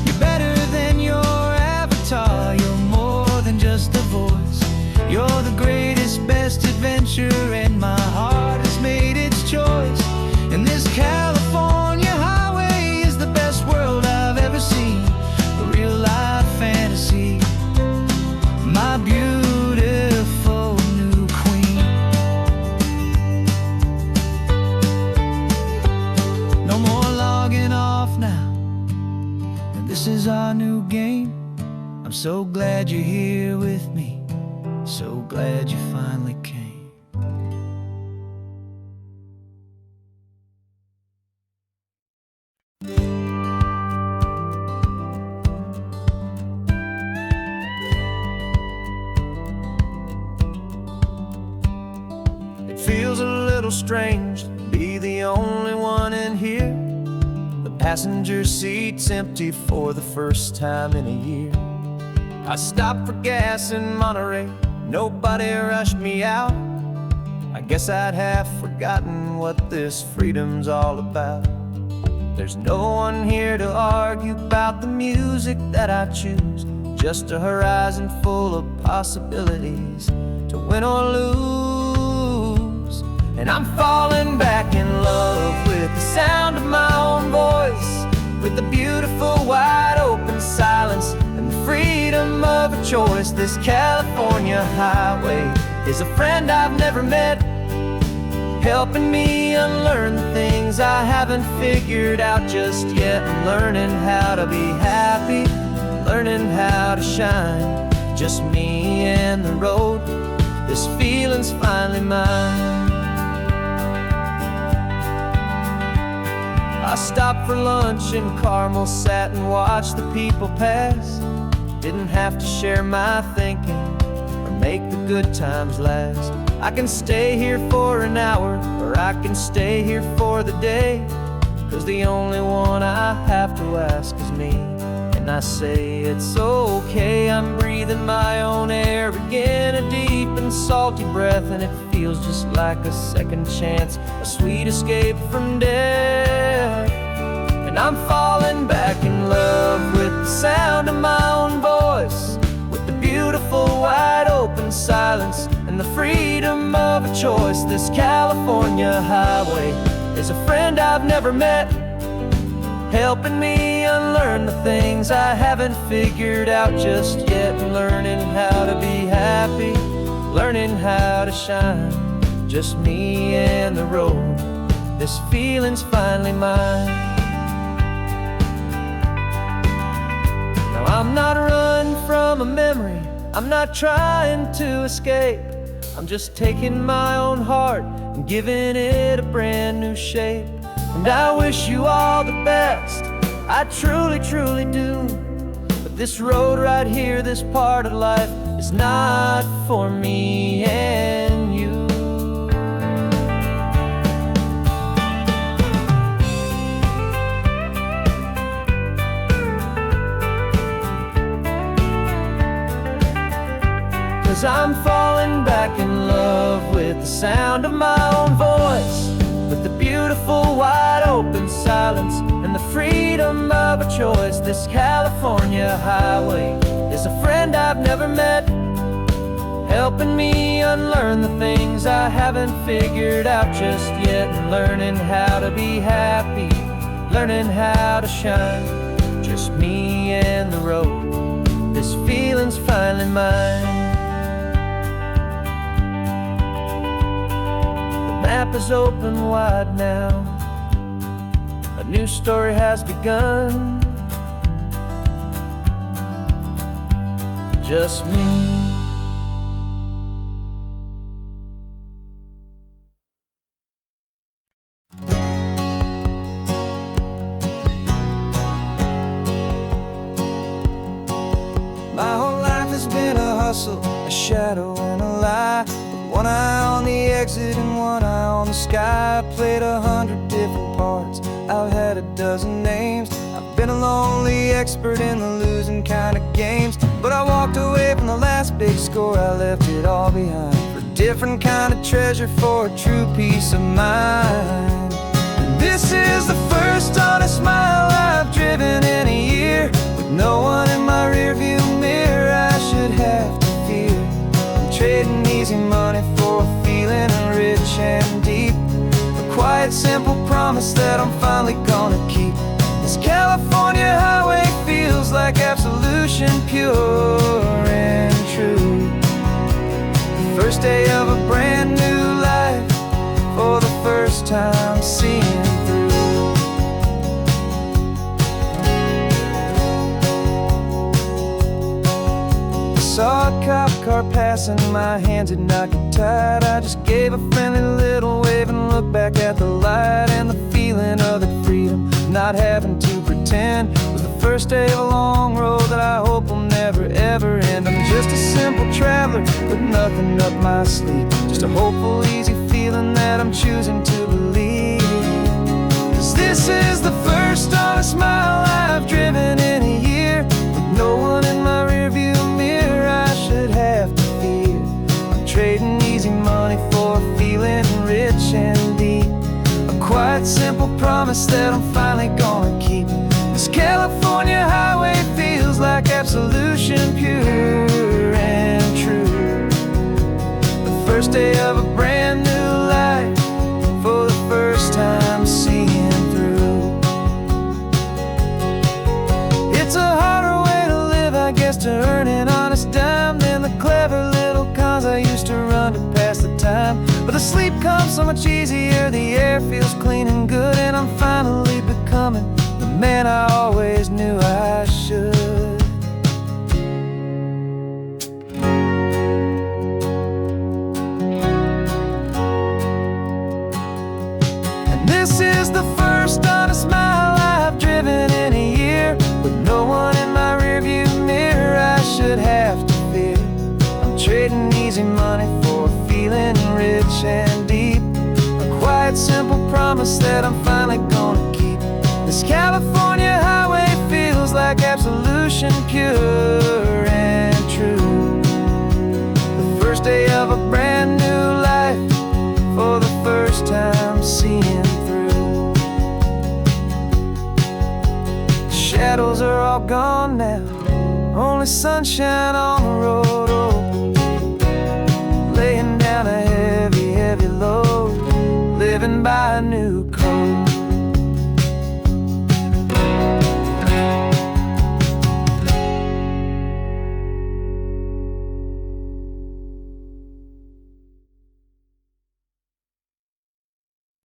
You're better than your avatar, you're more than just a voice. You're the greatest, best adventure, and my heart has made its choice. And this California highway is the best world I've ever seen, a real life fantasy, my beautiful new queen. No more logging off now, and this is our new game. I'm so glad you're here with me, so glad you finally came. little strange to be the only one in here. The passenger seat's empty for the first time in a year. I stopped for gas in Monterey, nobody rushed me out. I guess I'd have forgotten what this freedom's all about. There's no one here to argue about the music that I choose, just a horizon full of possibilities to win or lose. And I'm falling back in love with the sound of my own voice, with the beautiful wide open silence and the freedom of a choice. This California highway is a friend I've never met, helping me unlearn the things I haven't figured out just yet. And learning how to be happy, learning how to shine, just me and the road. This feeling's finally mine. I stopped for lunch in Carmel, sat and watched the people pass. Didn't have to share my thinking or make the good times last. I can stay here for an hour, or I can stay here for the day, 'cause the only one I have to ask is me. And I say it's okay, I'm breathing my own air again, a deep and salty breath, and it feels just like a second chance, a sweet escape from death. And I'm falling back in love with the sound of my own voice, with the beautiful wide open silence and the freedom of a choice. This California highway is a friend I've never met, helping me unlearn the things I haven't figured out just yet. Learning how to be happy, learning how to shine, just me and the road. This feeling's finally mine. Now I'm not running from a memory, I'm not trying to escape. I'm just taking my own heart and giving it a brand new shape. And I wish you all the best, I truly, truly do. But this road right here, this part of life, is not for me and you. Cause I'm falling back in love with the sound of my own voice, with the beautiful wide open silence and the freedom of a choice. This California highway is a friend I've never met, helping me unlearn the things I haven't figured out just yet. And learning how to be happy, learning how to shine, just me and the road. This feeling's finally mine. The map is open wide now, a new story has begun, just me. My whole life has been a hustle, a shadow and a lie, with one eye on the exit and one eye on the sky. I played 100 different parts, I've had a dozen names. I've been a lonely expert in the losing kind of games, but I walked away from the last big score, I left it all behind for a different kind of treasure, for a true peace of mind. And this is the first honest mile I've driven in a year, with no one in my rearview mirror I should have to fear. I'm trading easy money for a feeling rich and deep, a quiet simple promise that I'm finally gonna keep. This California highway feels like absolution, pure and true. The first day of a brand new life, for the first time seeing through. Saw a cop car passing, my hands had not get tied. I just gave a friendly little wave and looked back at the light. And the feeling of the freedom, not having to pretend, was the first day of a long road that I hope will never ever end. I'm just a simple traveler with nothing up my sleeve, just a hopeful, easy feeling feeling that I'm choosing to believe. 'Cause this is the first honest mile I've driven in a year, with no one in my rearview mirror I should have to fear. I'm trading easy money for a feeling rich and deep, a quiet simple promise that I'm finally gonna keep. This California highway feels like absolution, pure and true. The first day of a brand new life, for the first time seeing through. It's a harder way to live, I guess, to earn an honest dime than the clever little cons I used to run to pass the time. But the sleep comes so much easier, the air feels clean and good, and I'm finally becoming the man I always knew I should. And this is the first honest mile I've driven in a year, with no one in my rearview mirror I should have to fear. I'm trading easy money for a feeling rich and deep, a quiet simple promise that I'm finally gonna keep. This California highway feels like absolution, pure and true. The first day of a brand new life, for the first time seeing through. Shadows are all gone now, only sunshine on the road.